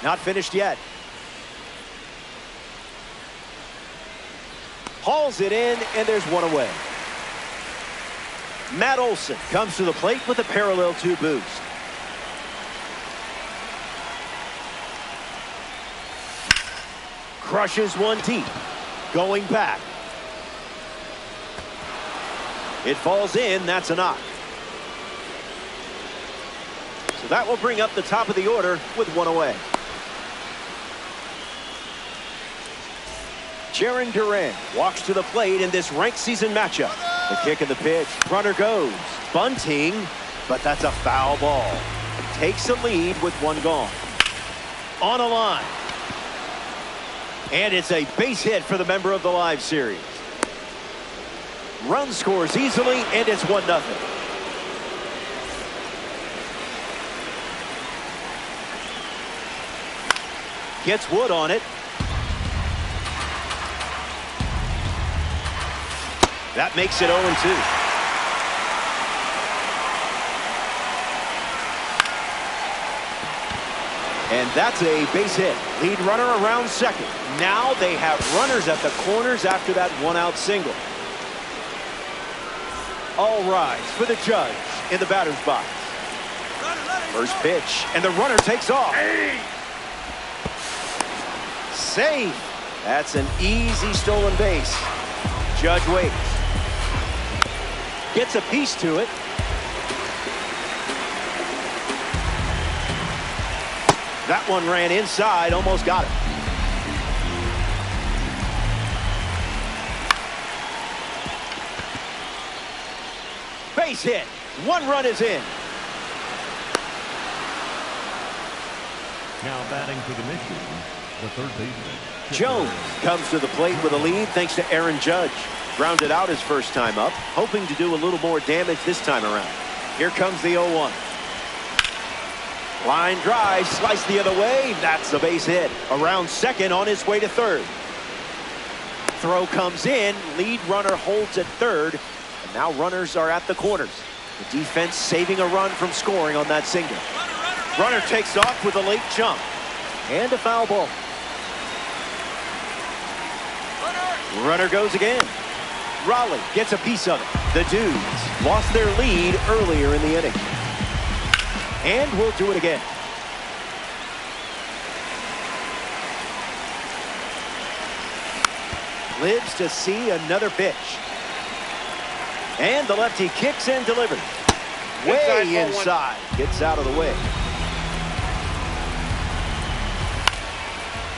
Not finished yet. Hauls it in, and there's one away. Matt Olson comes to the plate with a parallel 2 boost. Crushes one deep. Going back. It falls in. That's a knock. So that will bring up the top of the order with one away. Jarren Duran walks to the plate in this ranked season matchup. The kick and the pitch. Runner goes. Bunting, but that's a foul ball. Takes the lead with one gone. On a line. And it's a base hit for the member of the live series. Run scores easily, and it's 1-0. Gets Wood on it. That makes it 0-2. And that's a base hit. Lead runner around second. Now they have runners at the corners after that one-out single. All rise for the judge in the batter's box. First pitch, and the runner takes off. Safe. That's an easy stolen base. Judge waits. Gets a piece to it. That one ran inside, almost got it. Base hit. One run is in. Now batting for the Mission, the third baseman. Jones comes to the plate with a lead thanks to Aaron Judge. Grounded out his first time up, hoping to do a little more damage this time around. Here comes the 0-1. Line drive, slice the other way. That's a base hit. Around second, on his way to third. Throw comes in. Lead runner holds at third. And now runners are at the corners. The defense saving a run from scoring on that single. Runner takes off with a late jump. And a foul ball. Runner goes again. Raleigh gets a piece of it. The Dudes lost their lead earlier in the inning. And we'll do it again. Lives to see another pitch. And the lefty kicks and delivers. Way inside. Gets out of the way.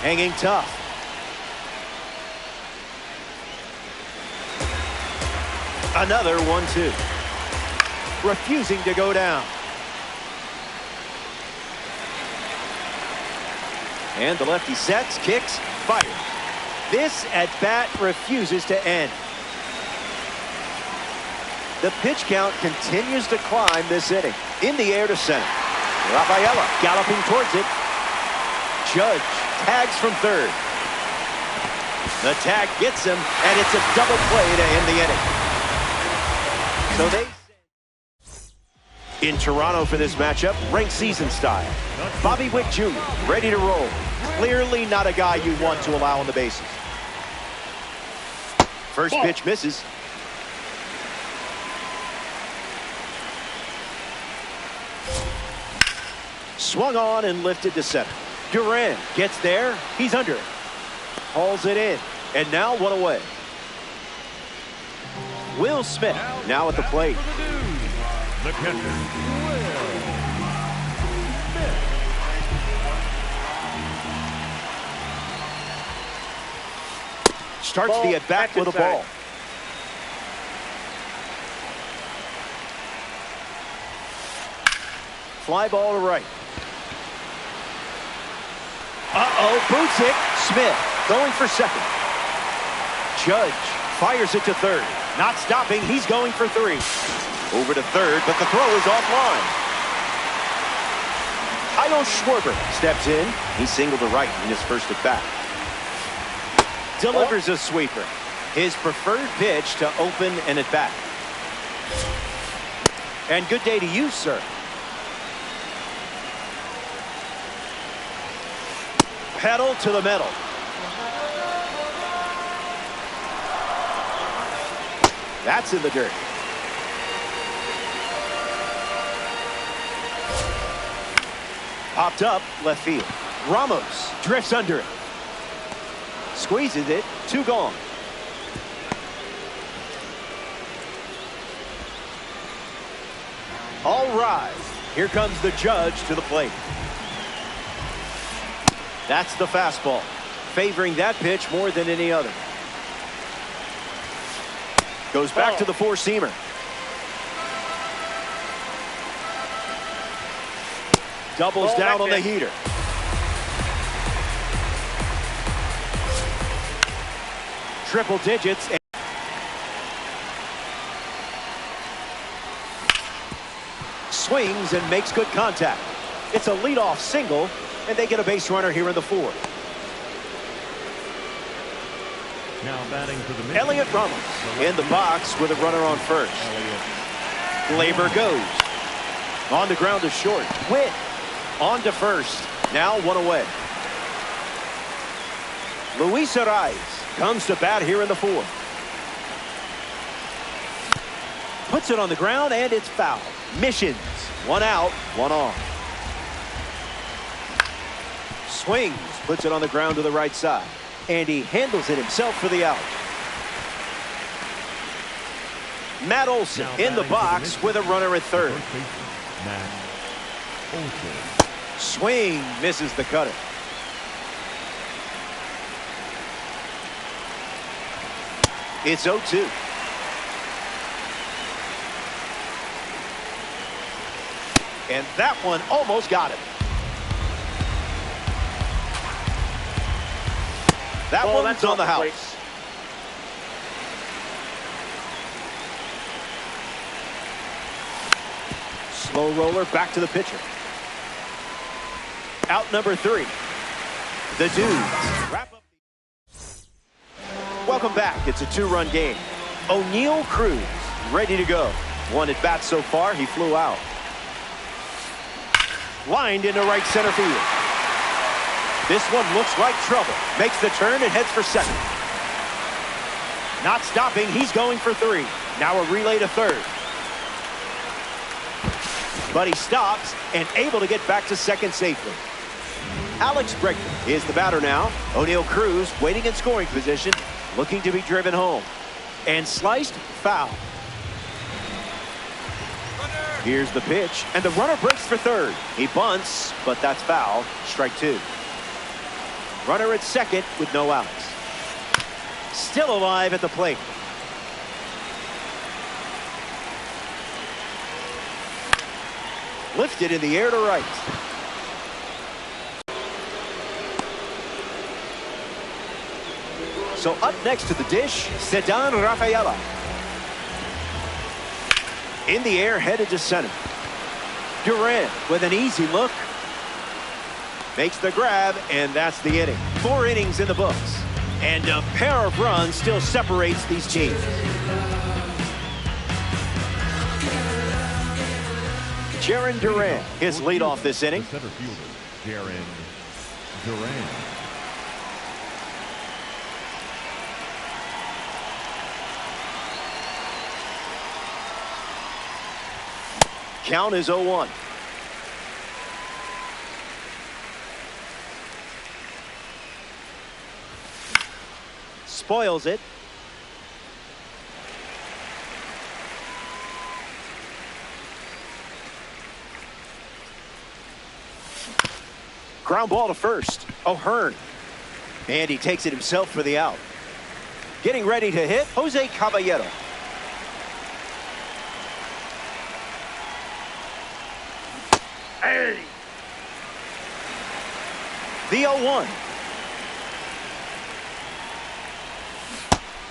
Hanging tough. Another 1-2. Refusing to go down. And the lefty sets, kicks, fires. This at-bat refuses to end. The pitch count continues to climb this inning. In the air to center. Rafaela galloping towards it. Judge tags from third. The tag gets him, and it's a double play to end the inning. So they in Toronto for this matchup, ranked season style. Bobby Witt Jr. ready to roll. Clearly not a guy you want to allow on the bases. First pitch misses. Swung on and lifted to center. Duran gets there. He's under it. Hauls it in. And now one away. Will Smith now at the plate. The catcher, Will Smith. Starts the at-bat with a ball. Fly ball to right. Boots it. Smith going for second. Judge fires it to third. Not stopping. He's going for three. Over to third, but the throw is offline. Kyle Schwarber steps in. He singled to right in his first at bat. Delivers a sweeper. His preferred pitch to open an at bat. And good day to you, sir. Pedal to the metal. That's in the dirt. Popped up left field. Ramos drifts under it. Squeezes it. Two gone. All rise. Here comes the judge to the plate. That's the fastball. Favoring that pitch more than any other. Goes back to the four-seamer. Doubles down on the heater. Triple digits. Swings and makes good contact. It's a leadoff single, and they get a base runner here in the fourth. Now batting for the Elliot Ramos in the box with a runner on first. Gleyber goes. On the ground to short. Witt on to first. Now one away. Luis Arraez comes to bat here in the fourth. Puts it on the ground, and it's foul. Missions. One out, one on. Swings. Puts it on the ground to the right side. And he handles it himself for the out. Matt Olson in the box with a runner at third. Swing, misses the cutter. It's 0-2. And that one almost got him. That one's on the house. Slow roller back to the pitcher. Out number 3. The Dudes wrap up. Welcome back. It's a 2-run game. O'Neill Cruz ready to go. One at bat so far. He flew out. Lined into right center field. This one looks like trouble. Makes the turn and heads for second. Not stopping. He's going for 3. Now a relay to third. But he stops and able to get back to second safely. Alex Bregman is the batter now. O'Neill Cruz waiting in scoring position, looking to be driven home. And sliced foul. Here's the pitch, and the runner breaks for third. He bunts, but that's foul. Strike 2. Runner at second with no outs. Still alive at the plate. Lifted in the air to right. So up next to the dish, Ceddanne Rafaela. In the air, headed to center. Duran with an easy look. Makes the grab, and that's the inning. 4 innings in the books. And a pair of runs still separates these teams. Jarren Duran, his leadoff this inning. The center fielder, Jarren Duran. Count is 0-1. Spoils it. Ground ball to first. O'Hearn. And he takes it himself for the out. Getting ready to hit, Jose Caballero. Hey! The 0-1.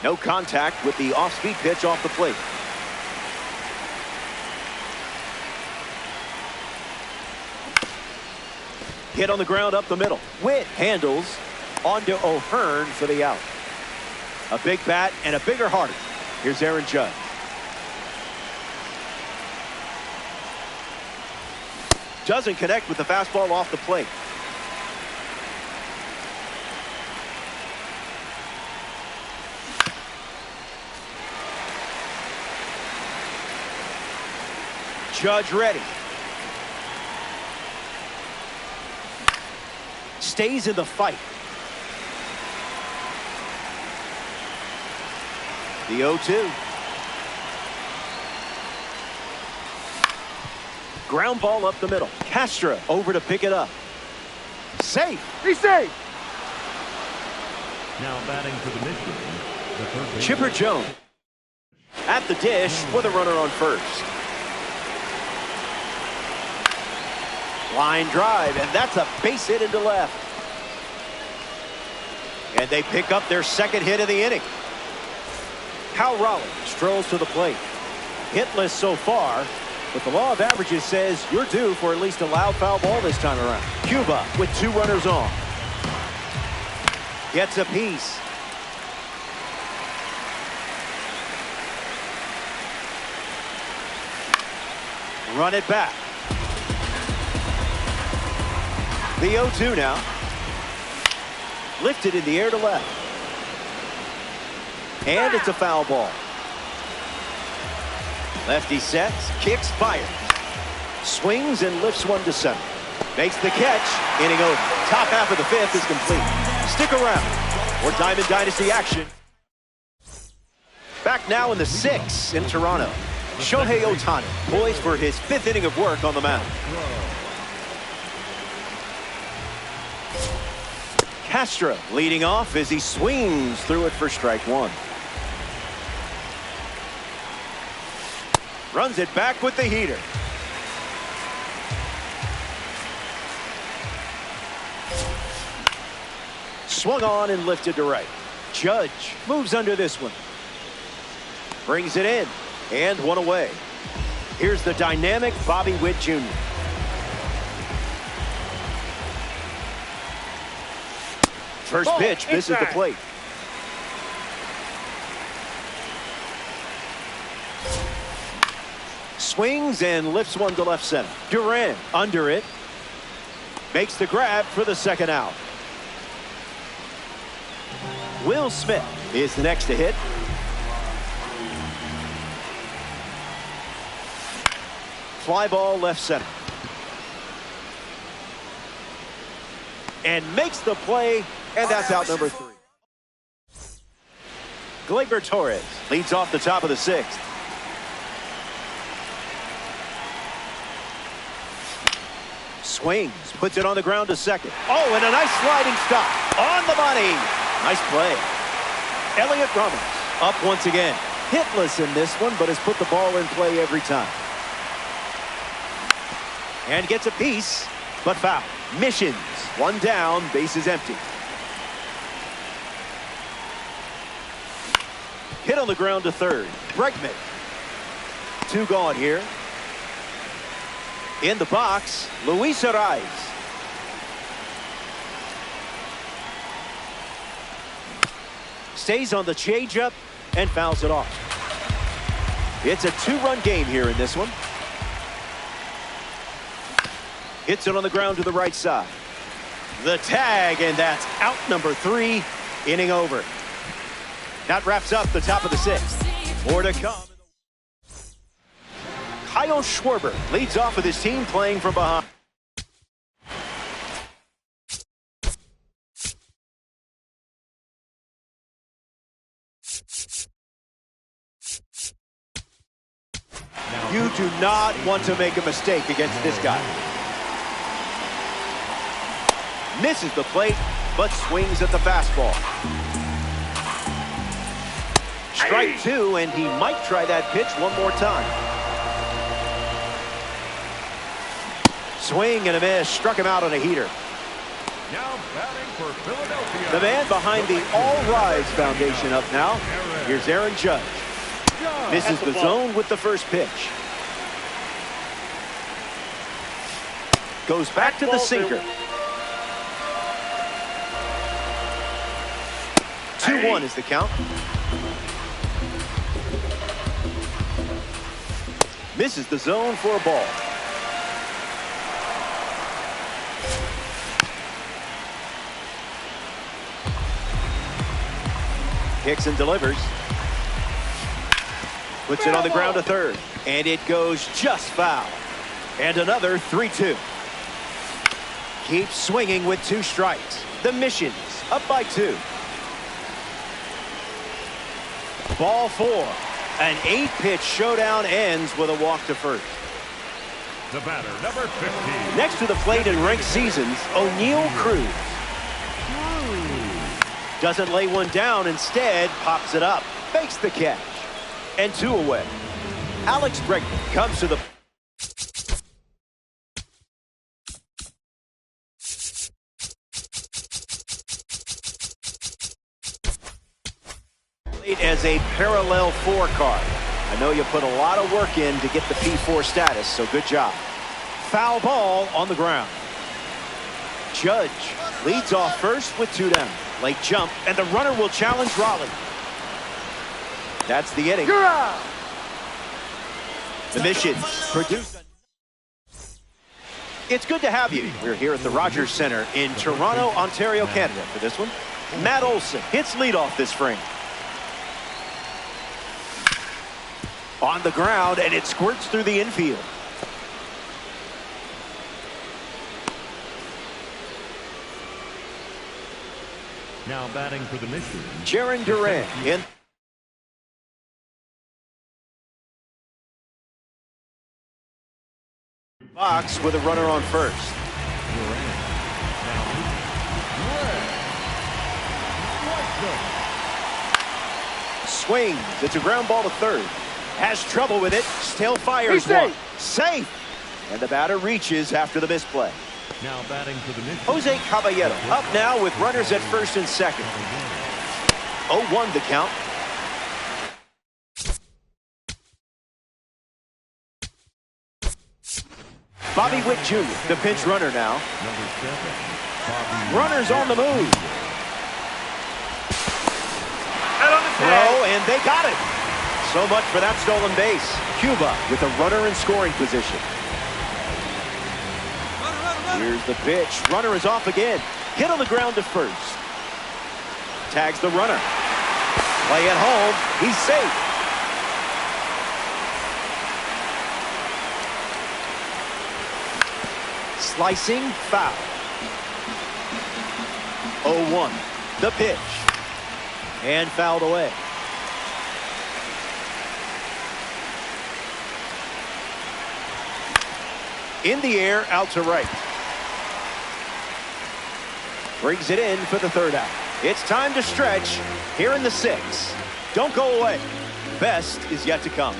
No contact with the off-speed pitch off the plate. Hit on the ground up the middle. Witt handles onto O'Hearn for the out. A big bat and a bigger heart. Here's Aaron Judge. Doesn't connect with the fastball off the plate. Judge ready. Stays in the fight. The 0-2. Ground ball up the middle. Castro over to pick it up. Safe. He's safe. Now batting for the Michigan, the third baseman. Chipper Jones. at the dish with a runner on first. Line drive, and that's a base hit into left. And they pick up their second hit of the inning. Cal Raleigh strolls to the plate. Hitless so far, but the law of averages says you're due for at least a loud foul ball this time around. Cuba with 2 runners on. Gets a piece. Run it back. The 0-2 now. Lifted in the air to left. And it's a foul ball. Lefty sets, kicks, fires. Swings and lifts one to center. Makes the catch. Inning over. Top half of the 5th is complete. Stick around. More Diamond Dynasty action. Back now in the 6th in Toronto. Shohei Ohtani poised for his 5th inning of work on the mound. Castro leading off as he swings through it for strike 1. Runs it back with the heater. Swung on and lifted to right. Judge moves under this one. Brings it in. And one away. Here's the dynamic Bobby Witt Jr. First pitch misses the plate. Swings and lifts one to left center. Duran under it. Makes the grab for the second out. Will Smith is the next to hit. Fly ball left center. And makes the play, and that's out number 3. Gleyber Torres leads off the top of the 6th. Swings, puts it on the ground to second. Oh, and a nice sliding stop. On the money. Nice play. Elliot Ramos up once again. Hitless in this one, but has put the ball in play every time. And gets a piece, but foul. Missions, 1 down, bases empty. Hit on the ground to third. Bregman. 2 gone here. In the box, Luis Arraez. Stays on the changeup and fouls it off. It's a 2-run game here in this one. Hits it on the ground to the right side. The tag, and that's out number 3. Inning over. That wraps up the top of the 6th. More to come. Kyle Schwarber leads off with his team playing from behind. You do not want to make a mistake against this guy. Misses the plate, but swings at the fastball. Strike 2, and he might try that pitch one more time. Swing and a miss, struck him out on a heater. Now batting for Philadelphia. The man behind the All Rise Foundation up now. Here's Aaron Judge. Misses the zone with the first pitch. Goes back to the sinker. 2-1 is the count. Misses the zone for a ball. Kicks and delivers. Puts it on the ground to third. And it goes just foul. And another 3-2. Keeps swinging with 2 strikes. The Missions up by 2. Ball 4. An 8-pitch showdown ends with a walk to first. The batter, number 15. Next to the plate in ranked seasons, O'Neal Cruz. Doesn't lay one down, instead pops it up. Fakes the catch. and 2 away. Alex Bregman comes to the as a parallel 4 card. I know you put a lot of work in to get the P4 status, so good job. Foul ball on the ground. Judge leads off first with 2 down. Late jump, and the runner will challenge Raleigh. That's the inning. You're out. The mission produced. It's good to have you. We're here at the Rogers Center in Toronto, Ontario, Canada for this one. Matt Olson hits leadoff this frame. On the ground, and it squirts through the infield. Now batting for the Mission, Jarren Duran in. Box with a runner on first. Swings. It's a ground ball to third. Has trouble with it. Still fires one. Safe. And the batter reaches after the misplay. Now batting for the Mission, Jose Caballero up now with runners at first and second. 0-1 the count. Bobby Witt Jr., the pinch runner now. Runners on the move. Throw, and they got it. So much for that stolen base. Cuba with a runner in scoring position. Here's the pitch. Runner is off again. Hit on the ground to first. Tags the runner. Play at home. He's safe. Slicing foul. 0-1. The pitch. And fouled away. In the air, out to right. Brings it in for the third out. It's time to stretch here in the 6th. Don't go away. Best is yet to come.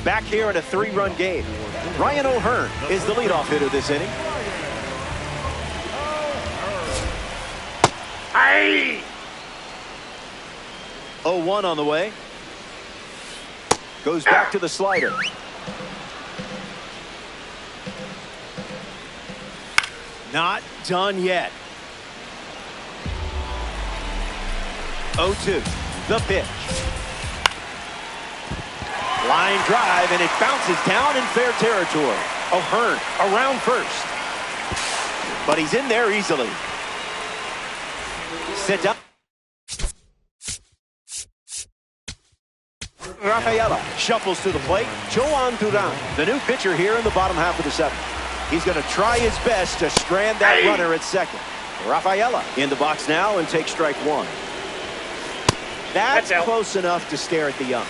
Back here in a 3-run game. Ryan O'Hearn is the leadoff hitter this inning. Hey! 0-1 on the way. Goes back to the slider. Not done yet. 0-2. The pitch. Line drive, and it bounces down in fair territory. O'Hearn around first. But he's in there easily. Sit down. Rafaela shuffles to the plate. Joan Duran, the new pitcher here in the bottom half of the 7th. He's going to try his best to strand that runner at second. Rafaela in the box now and takes strike 1. That's close enough to stare at the young.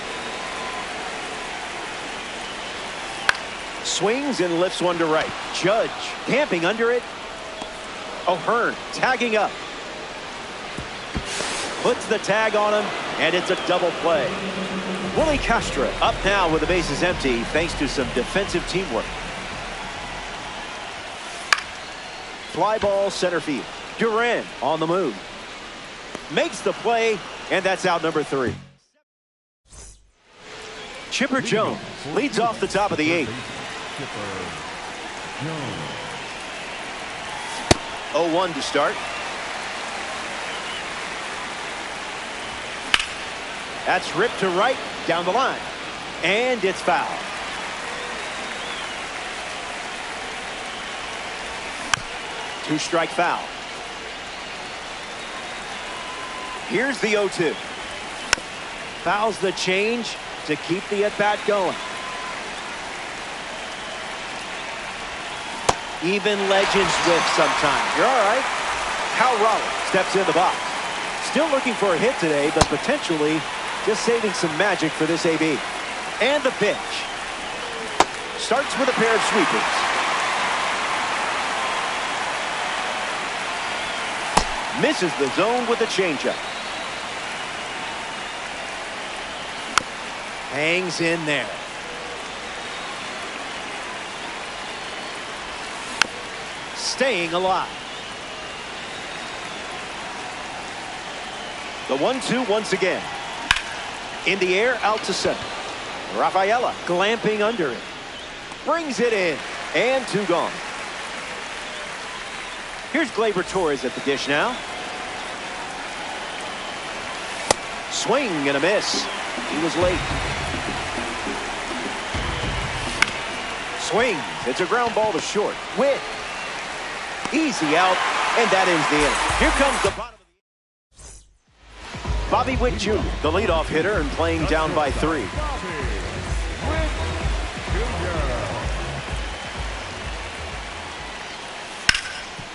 Swings and lifts one to right. Judge camping under it. O'Hearn tagging up. Puts the tag on him, and it's a double play. Willie Castro up now with the bases empty thanks to some defensive teamwork. Fly ball center field. Duran on the move. Makes the play, and that's out number 3. Chipper Jones leads off the top of the 8th. 0-1 to start. That's ripped to right down the line. And it's foul. Two-strike foul. Here's the 0-2. Fouls the change to keep the at-bat going. Even legends whiff sometimes. You're all right. Cal Raleigh steps in the box. Still looking for a hit today, but potentially just saving some magic for this AB. And the pitch. Starts with a pair of sweepers. Misses the zone with the changeup. Hangs in there. Staying alive. The 1-2 once again. In the air, out to center. Rafaela glamping under it. Brings it in. And 2 gone. Here's Gleyber Torres at the dish now. Swing and a miss. He was late. Swings. It's a ground ball to short. Witt. Easy out. And that ends the inning. Here comes the bottom of the inning. Bobby Witt Jr., the leadoff hitter, and playing down by 3.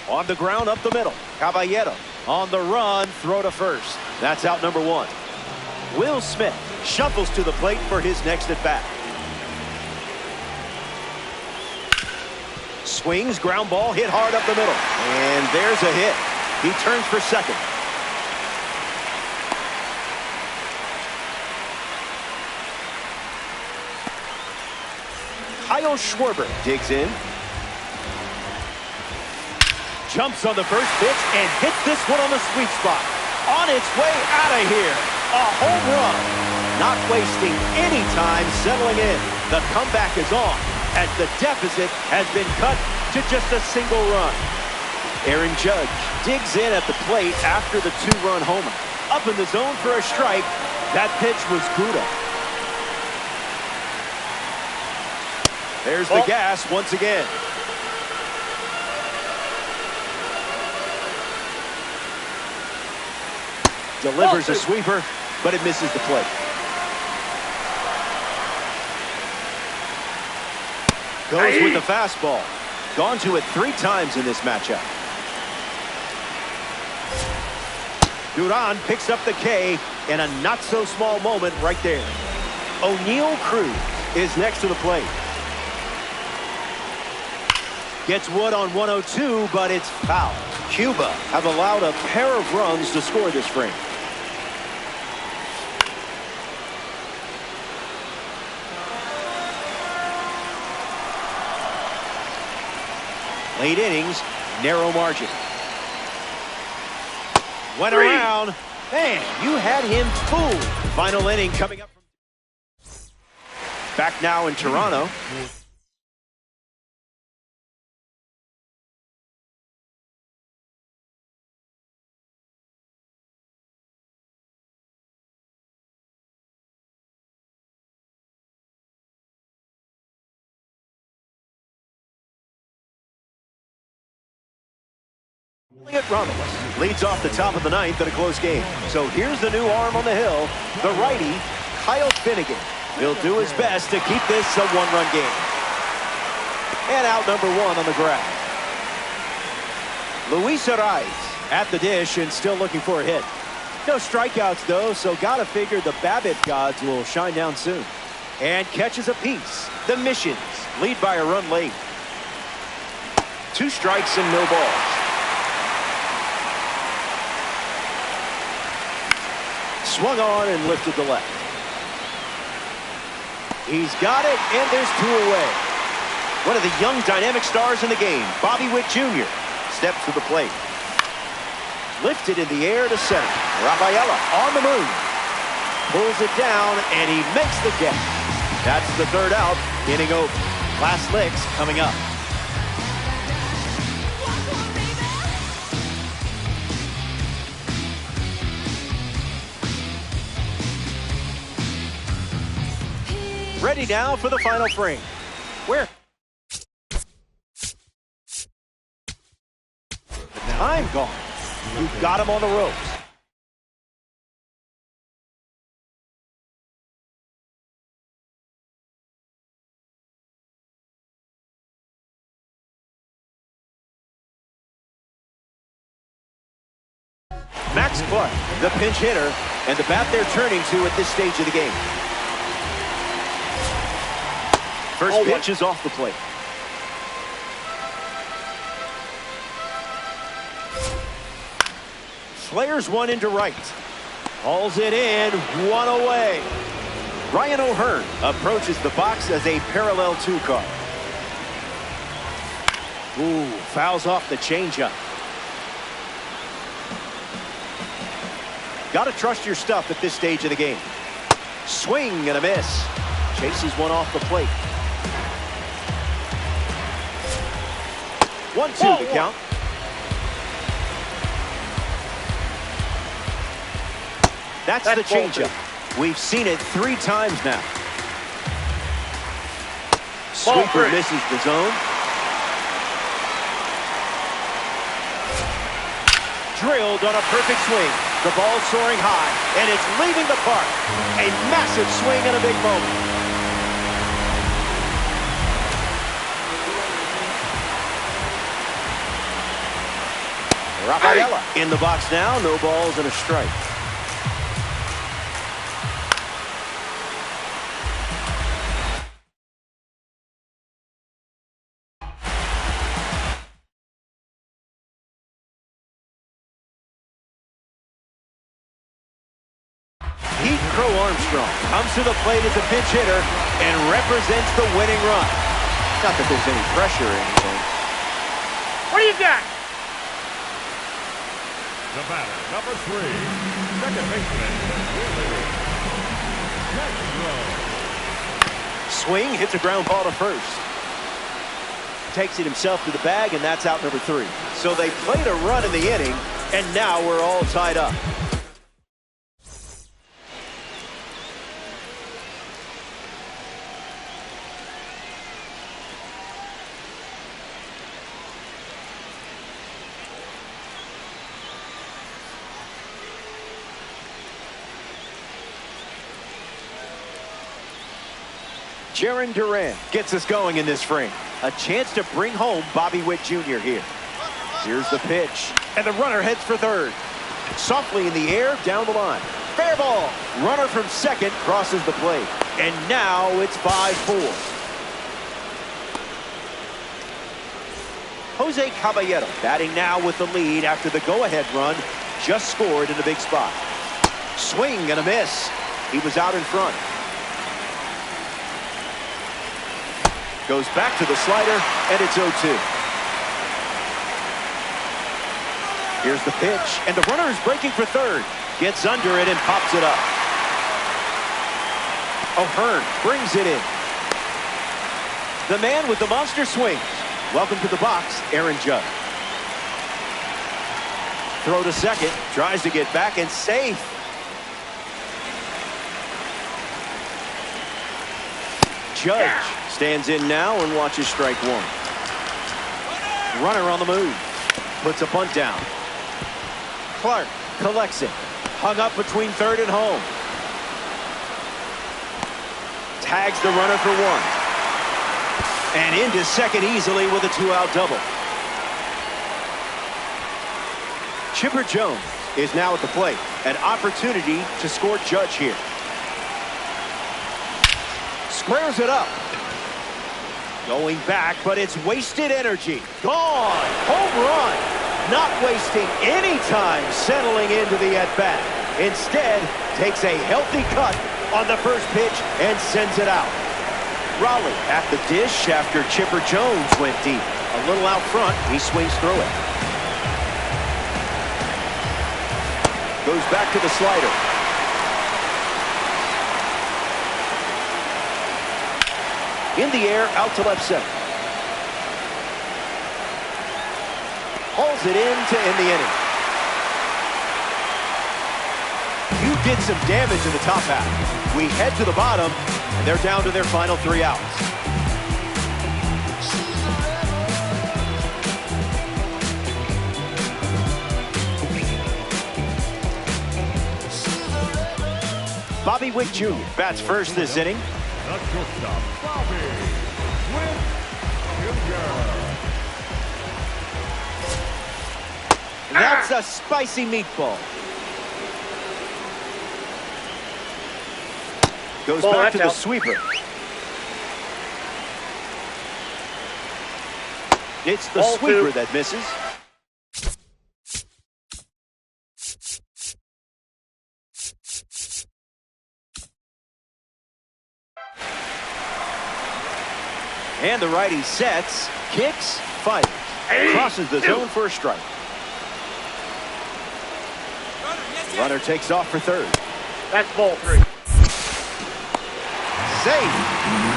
On the ground up the middle. Caballero on the run. Throw to first. That's out number 1. Will Smith shuffles to the plate for his next at bat. Swings, ground ball, hit hard up the middle. And there's a hit. He turns for second. Kyle Schwarber digs in. Jumps on the first pitch and hits this one on the sweet spot. On its way out of here. A home run. Not wasting any time settling in. The comeback is on as the deficit has been cut to just a single run. Aaron Judge digs in at the plate after the 2-run homer. Up in the zone for a strike. That pitch was Gouda. There's the gas once again. Delivers a sweeper, but it misses the plate. Goes with the fastball. Gone to it 3 times in this matchup. Duran picks up the K in a not-so-small moment right there. O'Neal Cruz is next to the plate. Gets Wood on 102, but it's foul. Cuba have allowed a pair of runs to score this frame. Late innings, narrow margin. Went around. Man, you had him fooled. Final inning coming up. Back now in Toronto. Elliot Ramos leads off the top of the 9th in a close game. So here's the new arm on the hill, the righty, Kyle Finnegan. He'll do his best to keep this a 1-run game. And out number 1 on the ground. Luis Arraez at the dish and still looking for a hit. No strikeouts though, so gotta figure the BABIP gods will shine down soon. And catches a piece. The Missions lead by a run late. 2 strikes and no balls. Swung on and lifted to left. He's got it, and there's 2 away. One of the young dynamic stars in the game, Bobby Witt Jr., steps to the plate. Lifted in the air to center. Rafaela on the move. Pulls it down, and he makes the catch. That's the 3rd out, inning over. Last licks coming up. Ready now for the final frame. Where? The time gone. You've got him on the ropes. Max Clark, the pinch hitter, and the bat they're turning to at this stage of the game. First pitch is off the plate. Flares one into right. Hauls it in, one away. Ryan O'Hearn approaches the box as a parallel 2 card. Ooh, fouls off the changeup. Got to trust your stuff at this stage of the game. Swing and a miss. Chases one off the plate. 1-2 the count. That's the changeup. We've seen it 3 times now. Sweeper misses the zone. Drilled on a perfect swing. The ball soaring high, and it's leaving the park. A massive swing and a big moment. Rafaela in the box now. No balls and a strike. Pete Crow Armstrong comes to the plate as a pinch hitter and represents the winning run. Not that there's any pressure or anything. What do you got? The batter, number 3, second baseman, Willie Castro. Swing, hits a ground ball to first. Takes it himself to the bag, and that's out number 3. So they played a run in the inning, and now we're all tied up. Jarren Duran gets us going in this frame. A chance to bring home Bobby Witt Jr. here. Here's the pitch, and the runner heads for third. Softly in the air, down the line. Fair ball. Runner from second crosses the plate. And now it's 5-4. Jose Caballero batting now with the lead after the go-ahead run just scored in a big spot. Swing and a miss. He was out in front. Goes back to the slider, and it's 0-2. Here's the pitch, and the runner is breaking for third. Gets under it and pops it up. O'Hearn brings it in. The man with the monster swings. Welcome to the box, Aaron Judge. Throw to second, tries to get back and safe. Judge stands in now and watches strike one. Runner on the move. Puts a bunt down. Clark collects it. Hung up between third and home. Tags the runner for one. And into second easily with a 2-out double. Chipper Jones is now at the plate. An opportunity to score Judge here. Squares it up. Going back, but it's wasted energy. Gone. Home run. Not wasting any time settling into the at-bat. Instead, takes a healthy cut on the first pitch and sends it out. Raleigh at the dish after Chipper Jones went deep. A little out front, he swings through it. Goes back to the slider. In the air, out to left center. Hauls it in to end the inning. You did some damage in the top half. We head to the bottom, and they're down to their final 3 outs. Bobby Witt Jr. bats first this inning. The shortstop, Bobby Witt Jr. That's a spicy meatball. Goes back to the sweeper. It's the sweeper that misses. And the righty sets, kicks, fires. Crosses the zone for a strike. Runner takes off for third. That's ball 3. Safe.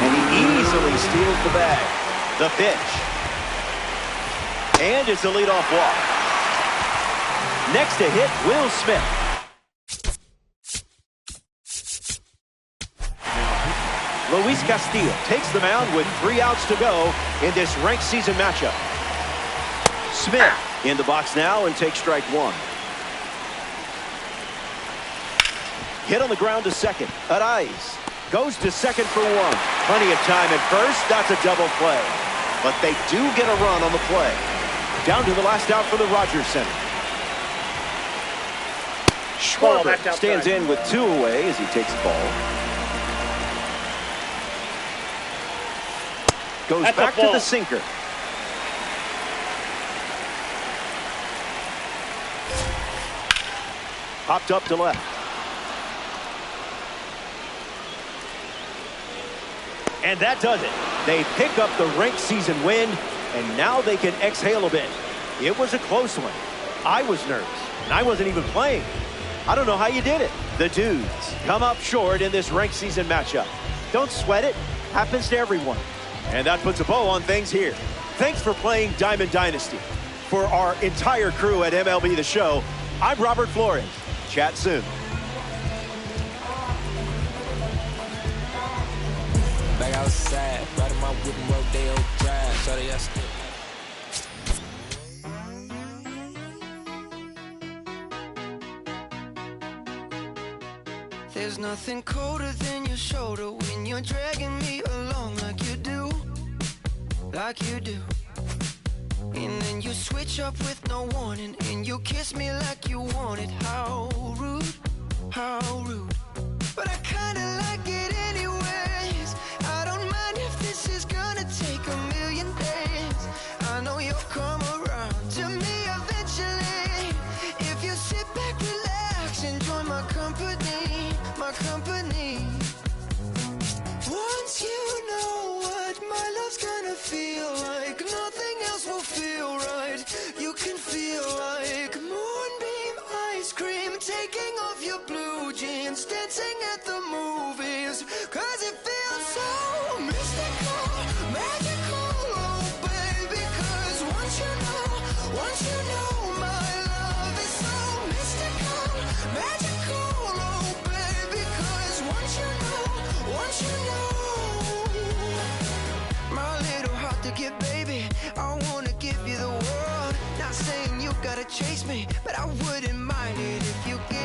And he easily steals the bag. The pitch. And it's a leadoff walk. Next to hit, Will Smith. Luis Castillo takes the mound with 3 outs to go in this ranked season matchup. Smith in the box now and takes strike 1. Hit on the ground to second. Arraez goes to second for 1. Plenty of time at first. That's a double play. But they do get a run on the play. Down to the last out for the Rogers Center. Schwarber stands in with 2 away as he takes the ball. Goes back to the sinker. Popped up to left. And that does it. They pick up the ranked season win, and now they can exhale a bit. It was a close one. I was nervous, and I wasn't even playing. I don't know how you did it. The Dudes come up short in this ranked season matchup. Don't sweat it. Happens to everyone. And that puts a bow on things here. Thanks for playing Diamond Dynasty. For our entire crew at MLB The Show, I'm Robert Flores. Chat soon. Back outside, riding my whip and Rodeo Drive. Shorty, I still. There's nothing colder than your shoulder when you're dragging me along like you do. Like you do. And then you switch up with no warning, and you kiss me like you want it. How rude, how rude. But I kinda like it anyways. I don't mind if this is gonna take a million days. I know you'll come around to me eventually. If you sit back, relax, enjoy my company, my company. Once you know what my love's gonna feel like, nothing else will feel right. You can feel like moonbeam ice cream, taking off your blue jeans, dancing at the movies, 'cause it feels so mystical, magical, oh baby. 'Cause once you know my love is so mystical, magical, oh baby. 'Cause once you know my little heart to give, baby, I wanna give you the world. Not saying you gotta chase me, but I wouldn't mind it if you give